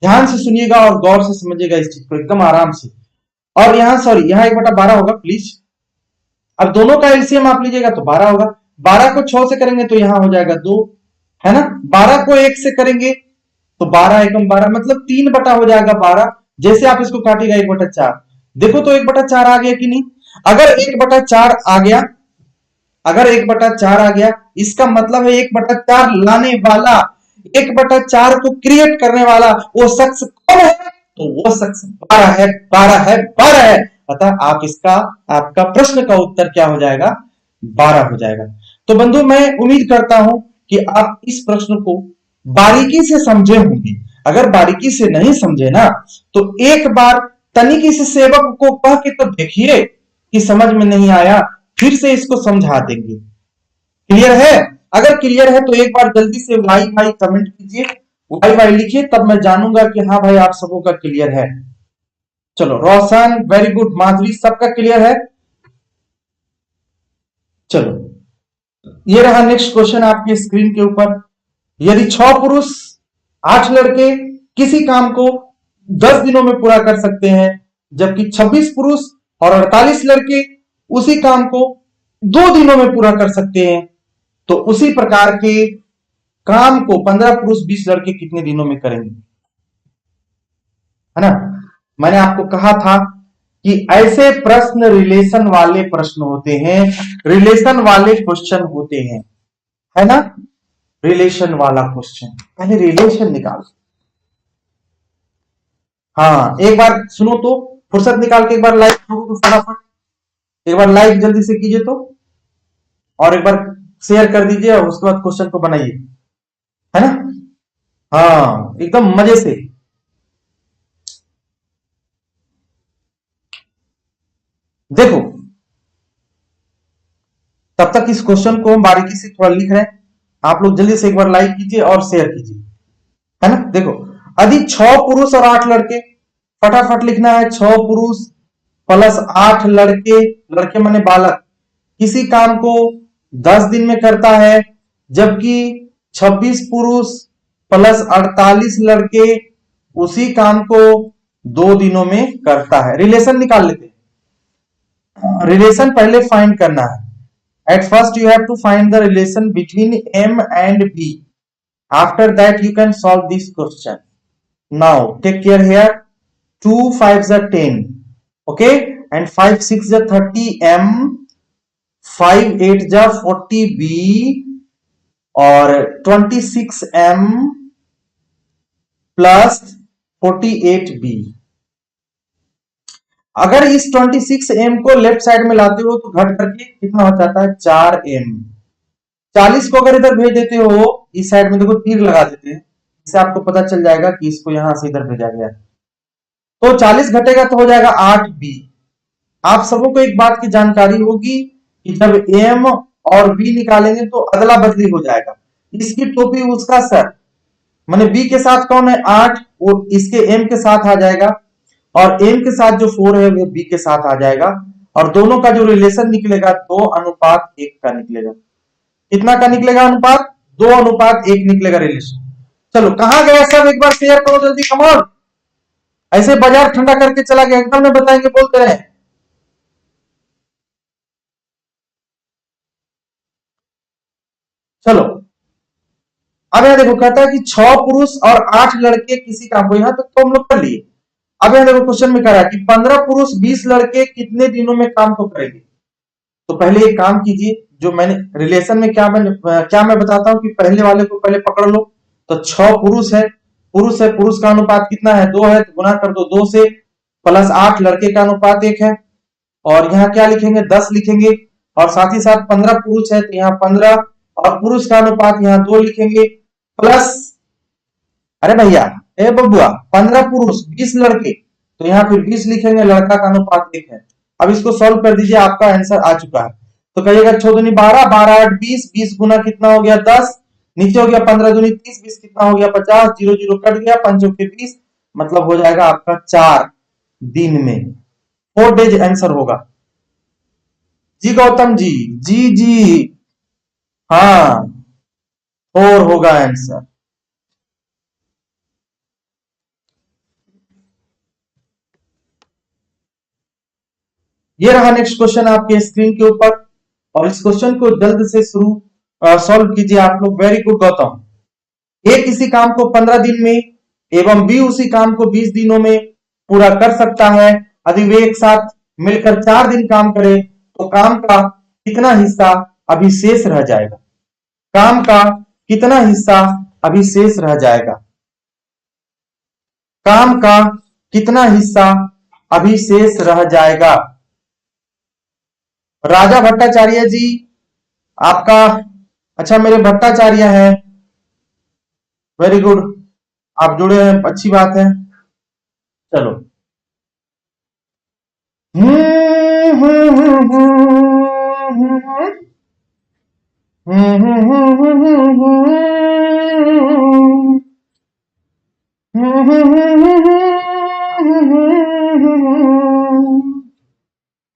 ध्यान से सुनिएगा और गौर से समझिएगा इस चीज को एकदम आराम से। और यहाँ सॉरी, यहाँ 1/12 होगा प्लीज। अब दोनों का एलसीएम आप लीजिएगा तो 12 होगा। 12 को 6 से करेंगे तो यहाँ हो जाएगा 2, है ना? 12 को 1 से करेंगे तो 12 एकम 12, मतलब 3 बटा हो जाएगा 12। जैसे आप इसको काटिएगा 1/4, देखो तो 1/4 आ गया कि नहीं? अगर 1/4 आ गया, अगर 1/4 आ गया, इसका मतलब है 1/4 लाने वाला, 1/4 को क्रिएट करने वाला वो शख्स कौन है? तो वो शख्स 12 है, 12 है, 12 है। अतः आप इसका, आपका प्रश्न का उत्तर क्या हो जाएगा? 12 हो जाएगा। तो बंधु मैं उम्मीद करता हूं कि आप इस प्रश्न को बारीकी से समझे होंगे। अगर बारीकी से नहीं समझे ना तो एक बार तनिक इस सेवक को कह के तो देखिए कि समझ में नहीं आया, फिर से इसको समझा देंगे। क्लियर है? अगर क्लियर है तो एक बार जल्दी से वाई वाई कमेंट कीजिए, वाई वाई लिखिए, तब मैं जानूंगा कि हाँ भाई आप सबों का क्लियर है। चलो रोशन वेरी गुड, माधुरी सबका क्लियर है। चलो ये रहा नेक्स्ट क्वेश्चन आपकी स्क्रीन के ऊपर। यदि 6 पुरुष 8 लड़के किसी काम को 10 दिनों में पूरा कर सकते हैं, जबकि 26 पुरुष और 48 लड़के उसी काम को 2 दिनों में पूरा कर सकते हैं, तो उसी प्रकार के काम को 15 पुरुष 20 लड़के कितने दिनों में करेंगे? है ना? मैंने आपको कहा था कि ऐसे प्रश्न रिलेशन वाले प्रश्न होते हैं, रिलेशन वाले क्वेश्चन होते हैं, है ना? रिलेशन वाला क्वेश्चन, पहले रिलेशन निकाल। हाँ एक बार सुनो तो, फुर्सत निकाल के एक बार लाइक तो फटाफट, एक बार लाइक जल्दी से कीजिए तो, और एक बार शेयर कर दीजिए, और उसके बाद क्वेश्चन को बनाइए, है ना? हाँ एकदम मजे से। देखो तब तक इस क्वेश्चन को हम बारीकी से थोड़ा लिख रहे हैं, आप लोग जल्दी से एक बार लाइक कीजिए और शेयर कीजिए, है ना? देखो यदि 6 पुरुष और 8 लड़के, फटाफट लिखना है 6 पुरुष प्लस 8 लड़के, लड़के माने बालक, किसी काम को 10 दिन में करता है, जबकि 26 पुरुष प्लस 48 लड़के उसी काम को 2 दिनों में करता है। रिलेशन निकाल लेते हैं। रिलेशन पहले फाइंड करना है। At first you have to find the relation between M and B. After that you can solve this question. Now take care here. 2 5s are 10. Okay, and 5 6 are 30 M, 5 8 are 40 B, और 26 M plus 48 B। अगर इस 26M को left side में लाते हो तो घट करके कितना हो जाता है 4M। 40 को अगर इधर भेज देते हो इस साइड में, देखो तीर लगा देते हैं, इससे आपको पता चल जाएगा कि इसको यहां से इधर भेजा गया। तो 40 घटेगा तो हो जाएगा 8B। आप सबों को एक बात की जानकारी होगी कि जब M और B निकालेंगे तो अदला बदली हो जाएगा। इसकी टोपी उसका सर, माने B के साथ कौन है 8, वो इसके M के साथ आ जाएगा, और M के साथ जो 4 है वो B के साथ आ जाएगा, और दोनों का जो रिलेशन निकलेगा 2:1 का निकलेगा। कितना का निकलेगा अनुपात? 2:1 निकलेगा रिलेशन। चलो कहां गया सब, एक बार शेयर करो जल्दी, कमॉन। ऐसे बाजार ठंडा करके चला गया, एकदम में बताएंगे, बोलते रहे। चलो अब यहां देखो, कहता है कि 6 पुरुष और 8 लड़के किसी काम को, यहां तक तो हम लोग कर लिए। अब यहां देखो क्वेश्चन में कह रहा है कि 15 पुरुष 20 लड़के कितने दिनों में काम को करेंगे। तो पहले एक काम कीजिए, जो मैंने रिलेशन में क्या मैं बताता हूं कि पहले वाले को पहले पकड़ लो। तो 6 पुरुष है, पुरुष का अनुपात कितना है 2 है, तो गुना कर दो 2 से, प्लस 8 लड़के का अनुपात 1 है, और यहाँ क्या लिखेंगे 10 लिखेंगे, और साथ ही साथ 15 पुरुष है तो यहाँ 15, और पुरुष का अनुपात यहाँ 2 लिखेंगे, प्लस अरे भैया ए बबुआ 15 पुरुष 20 लड़के, तो यहाँ फिर 20 लिखेंगे, लड़का का अनुपात 1 है। अब इसको सॉल्व कर दीजिए, आपका आंसर आ चुका है। तो कहिएगा 6 दूनी 12, 12 8 20, 20 गुना कितना हो गया 10, नीचे हो गया 15 दूनी 30, 20 कितना हो गया 50, 0 0 कट गया, 5 चौके 20, मतलब हो जाएगा आपका 4 दिन में, 4 डेज आंसर होगा। जी गौतम जी, जी हाँ 4 होगा आंसर। ये रहा नेक्स्ट क्वेश्चन आपके स्क्रीन के ऊपर, और इस क्वेश्चन को जल्द से शुरू सॉल्व कीजिए आप लोग। Very good Gautam. ए किसी काम को 15 दिन में एवं बी उसी काम को 20 दिनों में पूरा कर सकता है। यदि वे एक साथ मिलकर 4 दिन काम करें तो काम का कितना हिस्सा अभी शेष रह जाएगा। काम का कितना हिस्सा अभी शेष रह जाएगा। काम का कितना हिस्सा अभी शेष रह जाएगा। राजा भट्टाचार्य जी आपका, अच्छा मेरे भट्टाचार्य हैं, वेरी गुड, आप जुड़े हैं, अच्छी बात है। चलो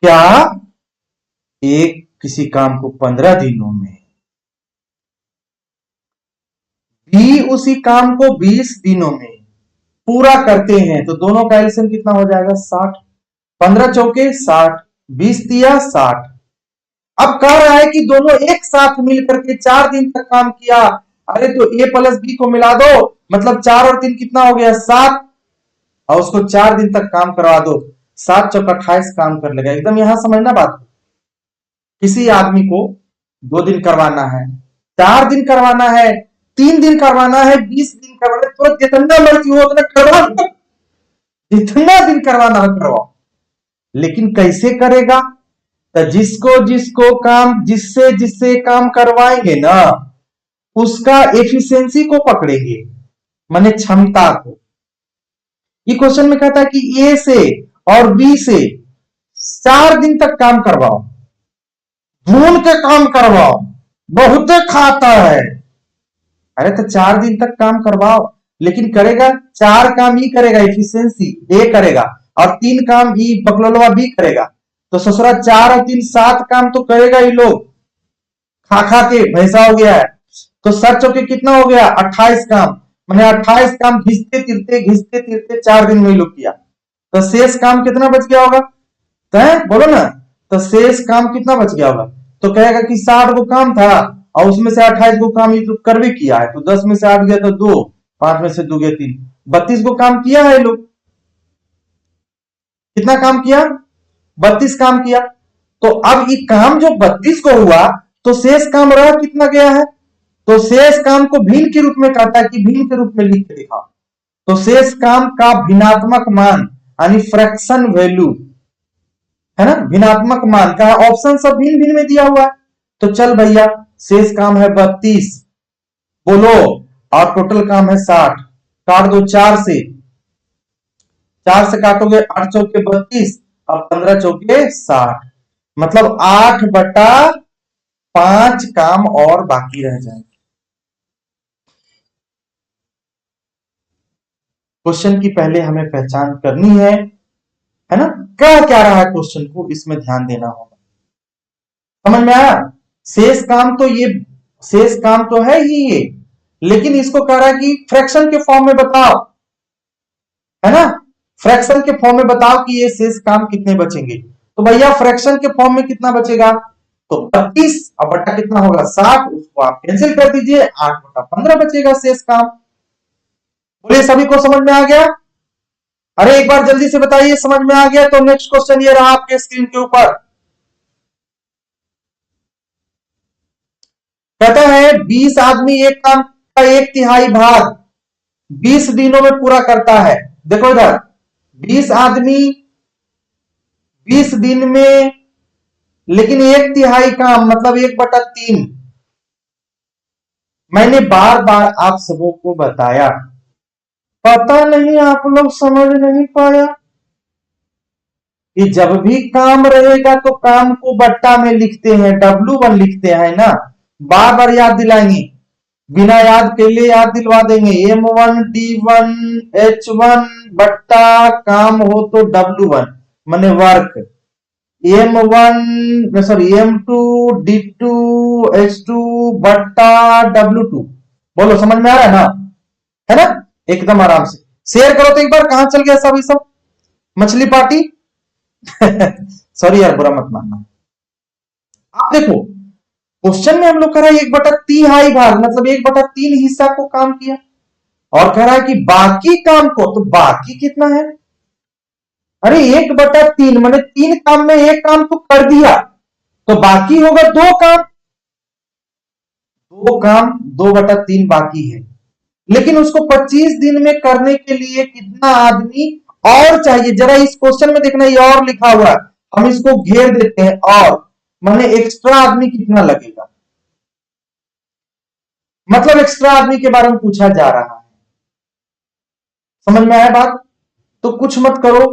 क्या एक किसी काम को 15 दिनों में, बी उसी काम को 20 दिनों में पूरा करते हैं, तो दोनों का एलसीएम कितना हो जाएगा 60। 15 चौके 60, 20 दिया 60। अब कह रहा है कि दोनों एक साथ मिलकर के 4 दिन तक काम किया। अरे तो ए प्लस बी को मिला दो, मतलब 4 और 3 कितना हो गया 7, और उसको 4 दिन तक काम करवा दो, 7 चौक 28 काम कर लेगा। एकदम यहां समझना बात, किसी आदमी को 2 दिन करवाना है, 4 दिन करवाना है, 3 दिन करवाना है, 20 दिन करवाना है, तो जितना मर्जी हो उतना करवा, जितना दिन करवाना हो करवाओ। लेकिन कैसे करेगा, तो जिसको जिसको काम, जिससे जिससे काम करवाएंगे ना उसका एफिशिएंसी को पकड़ेंगे, माने क्षमता को। ये क्वेश्चन में कहता है कि ए से और बी से 4 दिन तक काम करवाओ, ढूंढ के काम करवाओ, बहुत खाता है। अरे तो 4 दिन तक काम करवाओ, लेकिन करेगा 4 काम ही करेगा, एफिशिएंसी ए करेगा, और 3 काम ई बकलोलवा भी करेगा, तो ससुरा 4 और 3 7 काम तो करेगा ही लोग, खा खा के भैंसा हो गया है। तो 7 चौके कितना हो गया 28 काम, मैंने 28 काम घिसते तिरते 4 दिन में ही लोग किया। तो शेष काम कितना बच गया होगा, तो बोलो ना, तो शेष काम कितना बच गया होगा, तो कहेगा कि 60 को काम था और उसमें से 28 को काम ये तो कर भी किया है, तो 10 में से 8 गया तो 2, 5 में से 2 गया 3, 32 को काम किया है लोग। कितना काम किया, 32 काम किया। तो अब ये काम जो 32 को हुआ, तो शेष काम रह कितना गया है, तो शेष काम को भिन्न के रूप में कहता है कि भिन्न के रूप में लिख के दिखाओ। तो शेष काम का भिन्नात्मक मान यानी फ्रैक्शन वैल्यू है ना, भिन्नात्मक मान का ऑप्शन सब भिन्न भिन्न में दिया हुआ है। तो चल भैया शेष काम है 32 बोलो, और टोटल काम है 60, काट दो 4 से काटोगे 8 चौके 32 और 15 चौके 60, मतलब 8/5 काम और बाकी रह जाएंगे। क्वेश्चन की पहले हमें पहचान करनी है ना, क्या रहा है क्वेश्चन को, इसमें ध्यान देना होगा। समझ में आया, शेष काम तो ये शेष काम तो है ही ये, लेकिन इसको कह रहा है कि फ्रैक्शन के फॉर्म में बताओ, है ना, फ्रैक्शन के फॉर्म में बताओ कि ये शेष काम कितने बचेंगे। तो भैया फ्रैक्शन के फॉर्म में कितना बचेगा, तो 32 और बटा कितना होगा 60, उसको आप कैंसिल कर दीजिए, 8/15 बचेगा शेष काम। बोलिए सभी को समझ में आ गया, अरे एक बार जल्दी से बताइए समझ में आ गया। तो नेक्स्ट क्वेश्चन ये रहा आपके स्क्रीन के ऊपर, कहता है 20 आदमी एक काम का 1/3 भाग 20 दिनों में पूरा करता है। देखो इधर 20 आदमी 20 दिन में, लेकिन 1/3 काम मतलब 1/3। मैंने बार बार आप सबों को बताया, पता नहीं आप लोग समझ नहीं पाया कि जब भी काम रहेगा तो काम को बट्टा में लिखते हैं, W1 लिखते हैं ना, बार बार याद दिलाएंगे, बिना याद के लिए याद दिलवा देंगे, M1 D1 H1 बट्टा काम हो तो W1 माने work, M1 sorry M2 D2 H2 बट्टा W2। बोलो समझ में आ रहा है ना, है ना, एकदम आराम से शेयर करो। तो एक बार कहां चल गया सब मछली पार्टी सॉरी यार बुरा मत मानना। आप देखो क्वेश्चन में हम लोग कह रहा है 1/3 भाग मतलब 1/3 हिस्सा को काम किया, और कह रहा है कि बाकी काम को, तो बाकी कितना है, अरे 1/3 मैंने 3 काम में एक काम तो कर दिया, तो बाकी होगा 2 काम, 2/3 बाकी है, लेकिन उसको 25 दिन में करने के लिए कितना आदमी और चाहिए। जरा इस क्वेश्चन में देखना, ये और लिखा हुआ है, हम इसको घेर देते हैं, और माने एक्स्ट्रा आदमी कितना लगेगा, मतलब एक्स्ट्रा आदमी के बारे में पूछा जा रहा है। समझ में आया बात, तो कुछ मत करो,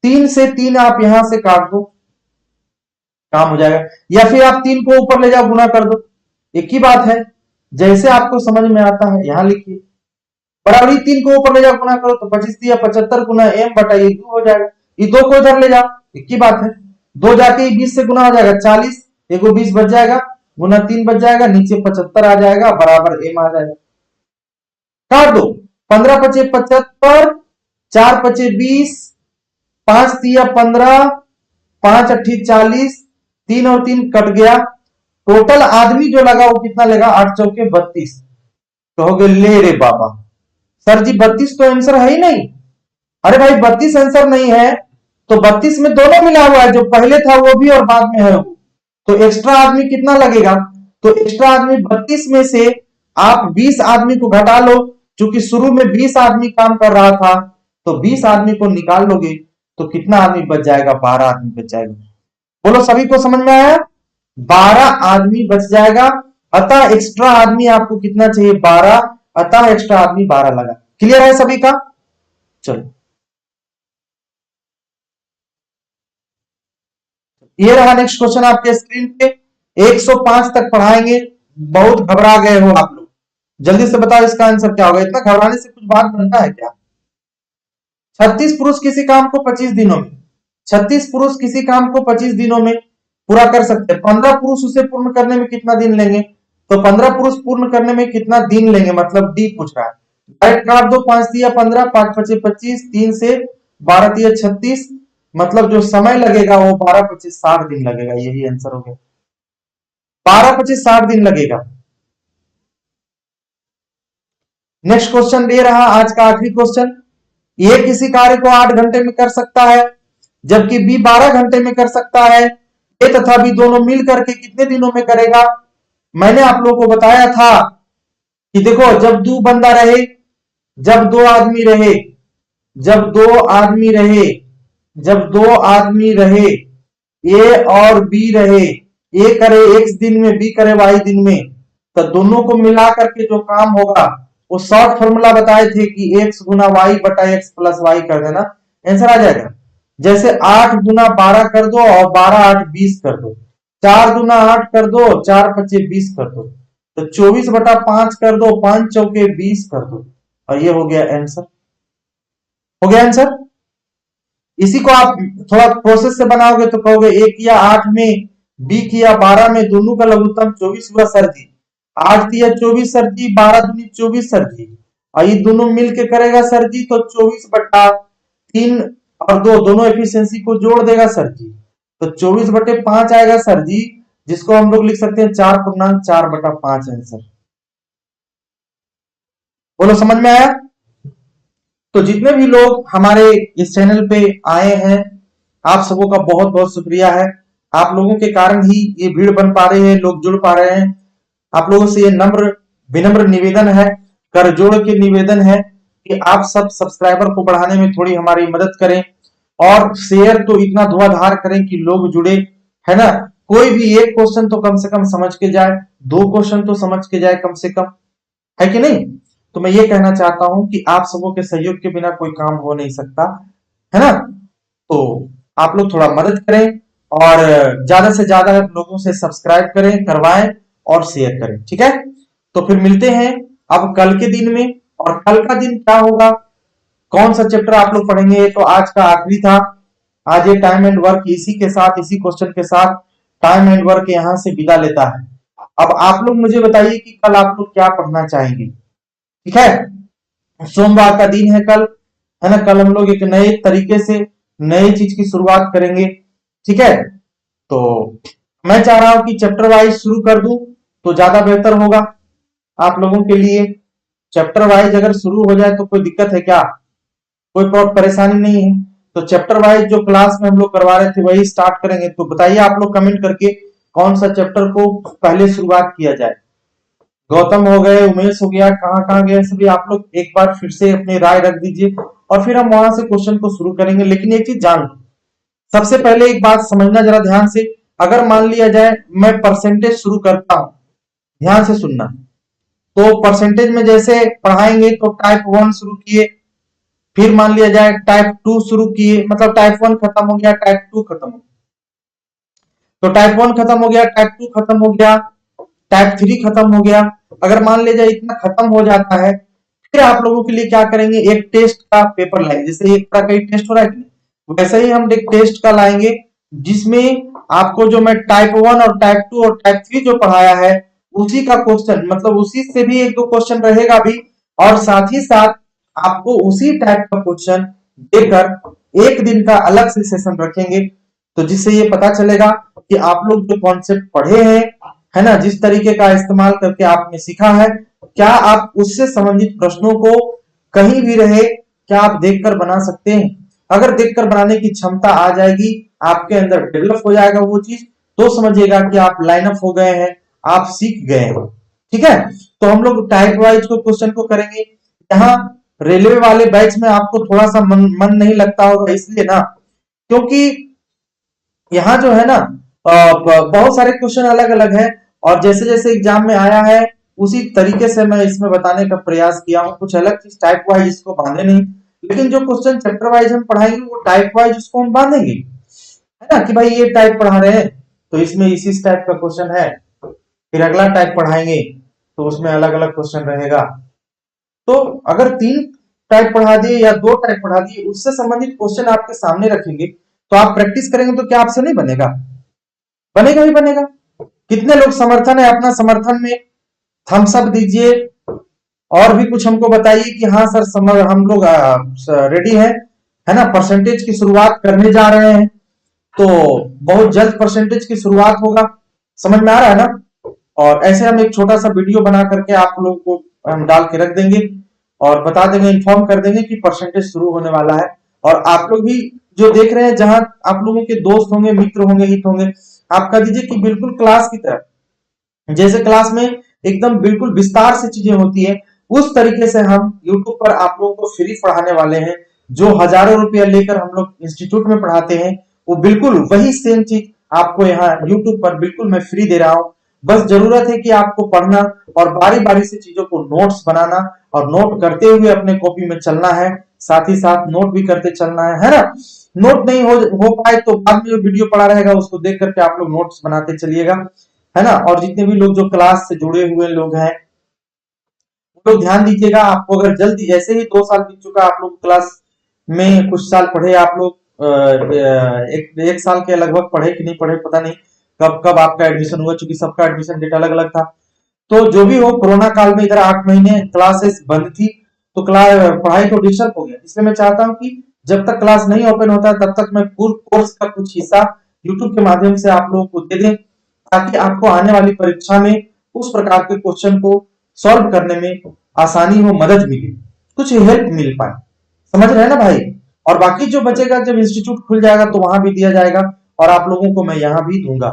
3 से 3 आप यहां से काट दो, काम हो जाएगा, या फिर आप 3 को ऊपर ले जाओ गुना कर दो, एक ही बात है, जैसे आपको समझ में आता है यहां लिखिए। बराबरी 3 को ऊपर ले जाओ गुना करो तो 25 दिया 75 गुना M बटा ये 2 हो जाएगा, ये 2 को इधर ले जाओ, एक ही बात है, 2 जाके 20 से गुना हो जाएगा 40, एगो 20 बच जाएगा, गुना 3 बच जाएगा, नीचे 75 आ जाएगा, बराबर M आ जाएगा। काट दो, 15 पचे 75, 4 पचे 20, 5 दिया 15, 5 अट्ठी 40, 3 और 3 कट गया, टोटल आदमी जो लगा वो कितना लगा 8 चौके 32। कहोगे ले रे बाबा सर जी 32 तो आंसर है ही नहीं। अरे भाई 32 आंसर नहीं है तो 32 में दोनों मिला हुआ है, जो पहले था वो भी और बाद में है वो, तो एक्स्ट्रा आदमी कितना लगेगा, तो एक्स्ट्रा आदमी 32 में से आप 20 आदमी को घटा लो, क्योंकि शुरू में 20 आदमी काम कर रहा था, तो 20 आदमी को निकाल लोगे तो कितना आदमी बच जाएगा, 12 आदमी बच जाएगा। बोलो सभी को समझ में आया, 12 आदमी बच जाएगा, अतः एक्स्ट्रा आदमी आपको कितना चाहिए 12, अतः एक्स्ट्रा आदमी 12 लगा। क्लियर है सभी का, चलो ये रहा नेक्स्ट क्वेश्चन आपके स्क्रीन पे, 105 तक पढ़ाएंगे, बहुत घबरा गए हो आप लोग, जल्दी से बताओ इसका आंसर क्या होगा, इतना घबराने से कुछ बात बनता है क्या। 36 पुरुष किसी काम को 25 दिनों में, 36 पुरुष किसी काम को 25 दिनों में पूरा कर सकते हैं। 15 पुरुष उसे पूर्ण करने में कितना दिन लेंगे? तो 15 पुरुष पूर्ण करने में कितना दिन लेंगे, मतलब डी पूछ रहा है। डायरेक्ट काट दो, 5 दिया 15, 5 पचे 25, 3 से 12 दिया 36, मतलब जो समय लगेगा वो 12 25 60 दिन लगेगा। यही आंसर हो गया, 12 25 60 दिन लगेगा। नेक्स्ट क्वेश्चन दे रहा आज का आखिरी क्वेश्चन। ए किसी कार्य को 8 घंटे में कर सकता है जबकि बी 12 घंटे में कर सकता है। ए तथा बी दोनों मिल करके कितने दिनों में करेगा? मैंने आप लोगों को बताया था कि देखो, जब दो बंदा रहे, जब दो आदमी रहे, जब दो आदमी रहे, जब दो आदमी रहे, ए और बी रहे, ए करे x दिन में, बी करे y दिन में, तो दोनों को मिला करके जो काम होगा वो शॉर्ट फॉर्मूला बताए थे कि x गुना वाई बटा एक्स प्लस वाई कर देना, आंसर आ जाएगा। जैसे 8 गुना 12 कर दो और 12 8 20 कर दो, 4 गुना 8 कर दो, 4 पचे 20 कर दो, तो 24 बटा 5 कर दो, 5 चौके 20 कर दो, और ये हो गया आंसर। हो गया आंसर। इसी को आप थोड़ा प्रोसेस से बनाओगे तो कहोगे ए किया 8 में, बी किया 12 में, दोनों का लघुत्तम 24 हुआ सर जी। 8 किया 24 सर जी, 12 दूनी 24 सर जी, और ये दोनों मिलके करेगा सर जी तो 24 बटा 3 और 2 दोनों एफिशिएंसी को जोड़ देगा सर जी, तो 24 बटे 5 आएगा सर जी, जिसको हम लोग लिख सकते हैं 4.4 बटा 5 आंसर। बोलो समझ में आया? तो जितने भी लोग हमारे इस चैनल पे आए हैं, आप सबों का बहुत बहुत शुक्रिया है। आप लोगों के कारण ही ये भीड़ बन पा रही है, लोग जुड़ पा रहे हैं। आप लोगों से ये नम्र विनम्र निवेदन है, कर जोड़ के निवेदन है कि आप सब सब्सक्राइबर को बढ़ाने में थोड़ी हमारी मदद करें, और शेयर तो इतना धुआंधार करें कि लोग जुड़े, है ना। कोई भी एक क्वेश्चन तो कम से कम समझ के जाए, 2 क्वेश्चन तो समझ के जाए कम से कम, है कि नहीं। तो मैं ये कहना चाहता हूं कि आप सबों के सहयोग के बिना कोई काम हो नहीं सकता, है ना। तो आप लोग थोड़ा मदद करें और ज्यादा से ज्यादा लोगों से सब्सक्राइब करें, करवाएं और शेयर करें, ठीक है। तो फिर मिलते हैं अब कल के दिन में, और कल का दिन क्या होगा, कौन सा चैप्टर आप लोग पढ़ेंगे, तो आज का आखिरी था। आज ये टाइम एंड वर्क इसी के साथ, इसी क्वेश्चन के साथ टाइम एंड वर्क यहां से विदा लेता है। अब आप लोग मुझे बताइए कि कल आप लोग क्या पढ़ना चाहेंगे, ठीक है। सोमवार का दिन है कल, है ना। कल हम लोग एक नए तरीके से नई चीज की शुरुआत करेंगे, ठीक है। तो मैं चाह रहा हूं कि चैप्टर वाइज शुरू कर दूं तो ज्यादा बेहतर होगा आप लोगों के लिए। चैप्टर वाइज अगर शुरू हो जाए तो कोई दिक्कत है क्या? कोई परेशानी नहीं है। तो चैप्टर वाइज जो क्लास में हम लोग करवा रहे थे वही स्टार्ट करेंगे। तो बताइए आप लोग कमेंट करके कौन सा चैप्टर को पहले शुरुआत किया जाए। गौतम हो गए, उमेश हो गया, कहां कहां गए सभी आप लोग एक बार फिर से अपनी राय रख दीजिए, और फिर हम वहां से क्वेश्चन को शुरू करेंगे। लेकिन एक चीज जान लो, सबसे पहले एक बात समझना जरा ध्यान से। अगर मान लिया जाए मैं परसेंटेज शुरू करता हूं, ध्यान से सुनना। तो परसेंटेज में जैसे पढ़ाएंगे तो टाइप 1 शुरू किए, फिर मान लिया जाए टाइप 2 शुरू किए, मतलब टाइप 1 खत्म हो गया, टाइप 2 खत्म हो गया, तो टाइप 1 खत्म हो गया, टाइप 2 खत्म हो गया, टाइप 3 खत्म हो गया। अगर मान लीजिए इतना खत्म हो जाता है, फिर आप लोगों के लिए क्या करेंगे, एक टेस्ट का पेपर लाएंगे। जैसे एक तरह का टेस्ट हो रहा है, वैसे ही हम एक टेस्ट का लाएंगे, जिसमें आपको जो मैं टाइप 1 और टाइप 2 और टाइप 3 जो पढ़ाया है उसी का क्वेश्चन, मतलब उसी से भी 1-2 क्वेश्चन रहेगा भी, और साथ ही साथ आपको उसी टाइप का क्वेश्चन देकर एक दिन का अलग से सेशन रखेंगे। तो जिससे ये पता चलेगा कि आप लोग जो कॉन्सेप्ट पढ़े हैं, है ना, जिस तरीके का इस्तेमाल करके आपने सीखा है, क्या आप उससे संबंधित प्रश्नों को कहीं भी रहे क्या आप देखकर बना सकते हैं। अगर देखकर बनाने की क्षमता आ जाएगी, आपके अंदर डेवलप हो जाएगा वो चीज, तो समझिएगा कि आप लाइन अप हो गए हैं, आप सीख गए हैं, ठीक है। तो हम लोग टाइप वाइज को क्वेश्चन को करेंगे। यहाँ रेलवे वाले बैच में आपको थोड़ा सा मन नहीं लगता होगा, इसलिए ना, क्योंकि यहाँ जो है ना बहुत सारे क्वेश्चन अलग अलग है, और जैसे जैसे एग्जाम में आया है उसी तरीके से मैं इसमें बताने का प्रयास किया हूँ। कुछ अलग चीज टाइप वाइज इसको बांधे नहीं, लेकिन जो क्वेश्चन चैप्टर वाइज हम पढ़ाएंगे वो टाइप वाइज उसको हम बांधेंगे, है ना, कि भाई ये टाइप पढ़ा रहे हैं तो इसमें इसी टाइप का क्वेश्चन है, फिर अगला टाइप पढ़ाएंगे तो उसमें अलग अलग क्वेश्चन रहेगा। तो अगर 3 टाइप पढ़ा दिए या 2 टाइप पढ़ा दिए, उससे संबंधित क्वेश्चन आपके सामने रखेंगे तो आप प्रैक्टिस करेंगे तो क्या आपसे नहीं बनेगा? बनेगा ही बनेगा। कितने लोग समर्थन है, अपना समर्थन में थम्स अप दीजिए और भी कुछ हमको बताइए कि हाँ सर हम लोग रेडी है ना, परसेंटेज की शुरुआत करने जा रहे हैं, तो बहुत जल्द परसेंटेज की शुरुआत होगा। समझ में आ रहा है ना? और ऐसे हम एक छोटा सा वीडियो बना करके आप लोगों को हम डाल के रख देंगे और बता देंगे, इन्फॉर्म कर देंगे कि परसेंटेज शुरू होने वाला है। और आप लोग भी जो देख रहे हैं, जहां आप लोगों के दोस्त होंगे, मित्र होंगे, हित होंगे, आप कह दीजिए कि बिल्कुल क्लास की तरह, जैसे क्लास में एकदम बिल्कुल विस्तार से चीजें होती है, उस तरीके से हम यूट्यूब पर आप लोगों को फ्री पढ़ाने वाले हैं। जो हजारों रुपया लेकर हम लोग इंस्टीट्यूट में पढ़ाते हैं, वो बिल्कुल वही सेम चीज आपको यहाँ यूट्यूब पर बिल्कुल मैं फ्री दे रहा हूँ। बस जरूरत है कि आपको पढ़ना और बारी बारी से चीजों को नोट्स बनाना और नोट करते हुए अपने कॉपी में चलना है, साथ ही साथ नोट भी करते चलना है ना? नोट नहीं हो पाए तो बाद में जो वीडियो पड़ा रहेगा उसको देख करके आप लोग नोट्स बनाते चलिएगा, है ना? और जितने भी लोग जो क्लास से जुड़े हुए लोग हैं, वो लोग ध्यान दीजिएगा। आपको अगर जल्दी, ऐसे ही 2 साल बीत चुका, आप लोग क्लास में कुछ साल पढ़े, आप लोग एक साल के लगभग पढ़े कि नहीं पढ़े पता नहीं, कब कब आपका एडमिशन हुआ, चूंकि सबका एडमिशन डेट अलग अलग था। तो जो भी हो, कोरोना काल में इधर 8 महीने क्लासेस बंद थी, तो पढ़ाई तो डिस्टर्ब हो गया। इसलिए मैं चाहता हूँ कि जब तक क्लास नहीं ओपन होता तब तक मैं पूर्ण कोर्स का कुछ हिस्सा यूट्यूब के माध्यम से आप लोगों को दे दें, ताकि आपको आने वाली परीक्षा में उस प्रकार के क्वेश्चन को सॉल्व करने में आसानी हो, मदद मिले, कुछ हेल्प मिल पाए। समझ रहे हैं ना भाई? और बाकी जो बचेगा, जब इंस्टीट्यूट खुल जाएगा तो वहां भी दिया जाएगा और आप लोगों को मैं यहां भी दूंगा।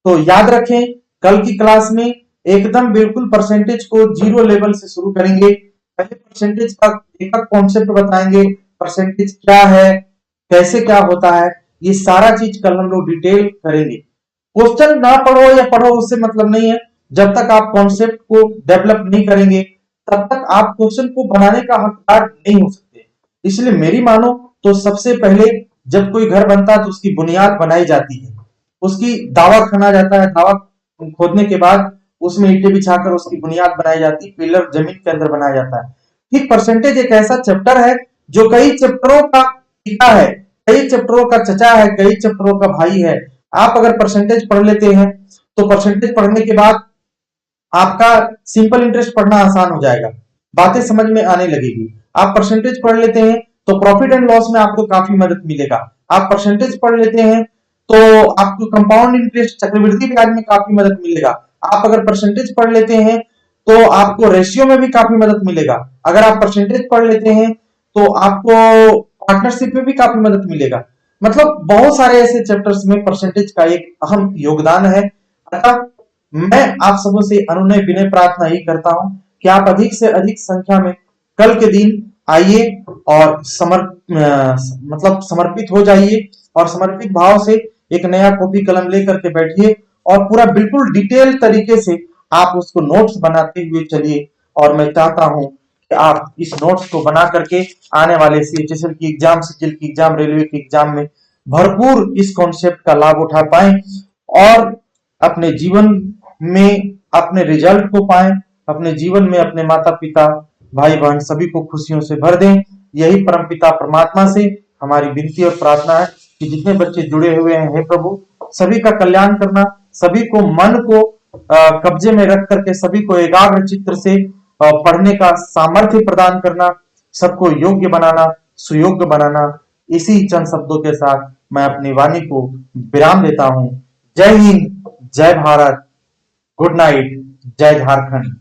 तो याद रखें, कल की क्लास में एकदम बिल्कुल परसेंटेज को 0 लेवल से शुरू करेंगे। पहले परसेंटेज का एक कॉन्सेप्ट बताएंगे, परसेंटेज क्या है, कैसे क्या होता है, ये सारा चीज कल हम लोग डिटेल करेंगे। क्वेश्चन ना पढ़ो या पढ़ो उससे मतलब नहीं है, जब तक आप कॉन्सेप्ट को डेवलप नहीं करेंगे तब तक आप क्वेश्चन को बनाने का हकदार नहीं हो सकते। इसलिए मेरी मानो तो सबसे पहले जब कोई घर बनता है तो उसकी बुनियाद बनाई जाती है, उसकी दावा खना जाता है, दावा खोदने के बाद उसमें ईंटें बिछाकर उसकी बुनियाद बनाई जाती है, पिलर जमीन के अंदर बनाया जाता है। ठीक परसेंटेज एक ऐसा चैप्टर है जो कई चैप्टरों का पिता है, कई चैप्टरों का चचा है, कई चैप्टरों का भाई है। आप अगर परसेंटेज पढ़ लेते हैं तो परसेंटेज पढ़ने के बाद आपका सिंपल इंटरेस्ट पढ़ना आसान हो जाएगा, बातें समझ में आने लगेगी। आप परसेंटेज पढ़ लेते हैं तो प्रॉफिट एंड लॉस में आपको काफी मदद मिलेगा। आप परसेंटेज पढ़ लेते हैं तो आपको कंपाउंड इंटरेस्ट, चक्रवृद्धि ब्याज में काफी मदद मिलेगा। आप अगर परसेंटेज पढ़ लेते हैं तो आपको रेशियो में भी काफी मदद मिलेगा। अगर आप परसेंटेज पढ़ लेते हैं तो आपको पार्टनरशिप में भी काफी मदद मिलेगा। मतलब बहुत सारे ऐसे चैप्टर्स में परसेंटेज का एक अहम योगदान है। अतः मैं आप सबों से अनुनय विनय प्रार्थना ही करता हूं कि आप अधिक से अधिक संख्या में कल के दिन आइए और मतलब समर्पित हो जाइए और समर्पित भाव से एक नया कॉपी कलम लेकर के बैठिए और पूरा बिल्कुल डिटेल तरीके से आप उसको नोट्स बनाते हुए चलिए। और मैं चाहता हूं कि आप इस नोट्स को बना करके आने वाले सीएचएसएल की एग्जाम, सिविल की एग्जाम, रेलवे की एग्जाम में भरपूर इस कॉन्सेप्ट का लाभ उठा पाए और अपने जीवन में अपने रिजल्ट को पाए, अपने जीवन में अपने माता पिता, भाई बहन सभी को खुशियों से भर दें। यही परमपिता परमात्मा से हमारी विनती और प्रार्थना है कि जितने बच्चे जुड़े हुए हैं, हे प्रभु सभी का कल्याण करना, सभी को मन को कब्जे में रख करके सभी को एकाग्र चित्र से पढ़ने का सामर्थ्य प्रदान करना, सबको योग्य बनाना, सुयोग्य बनाना। इसी चंद शब्दों के साथ मैं अपनी वाणी को विराम देता हूं। जय हिंद, जय भारत, गुड नाइट, जय झारखंड।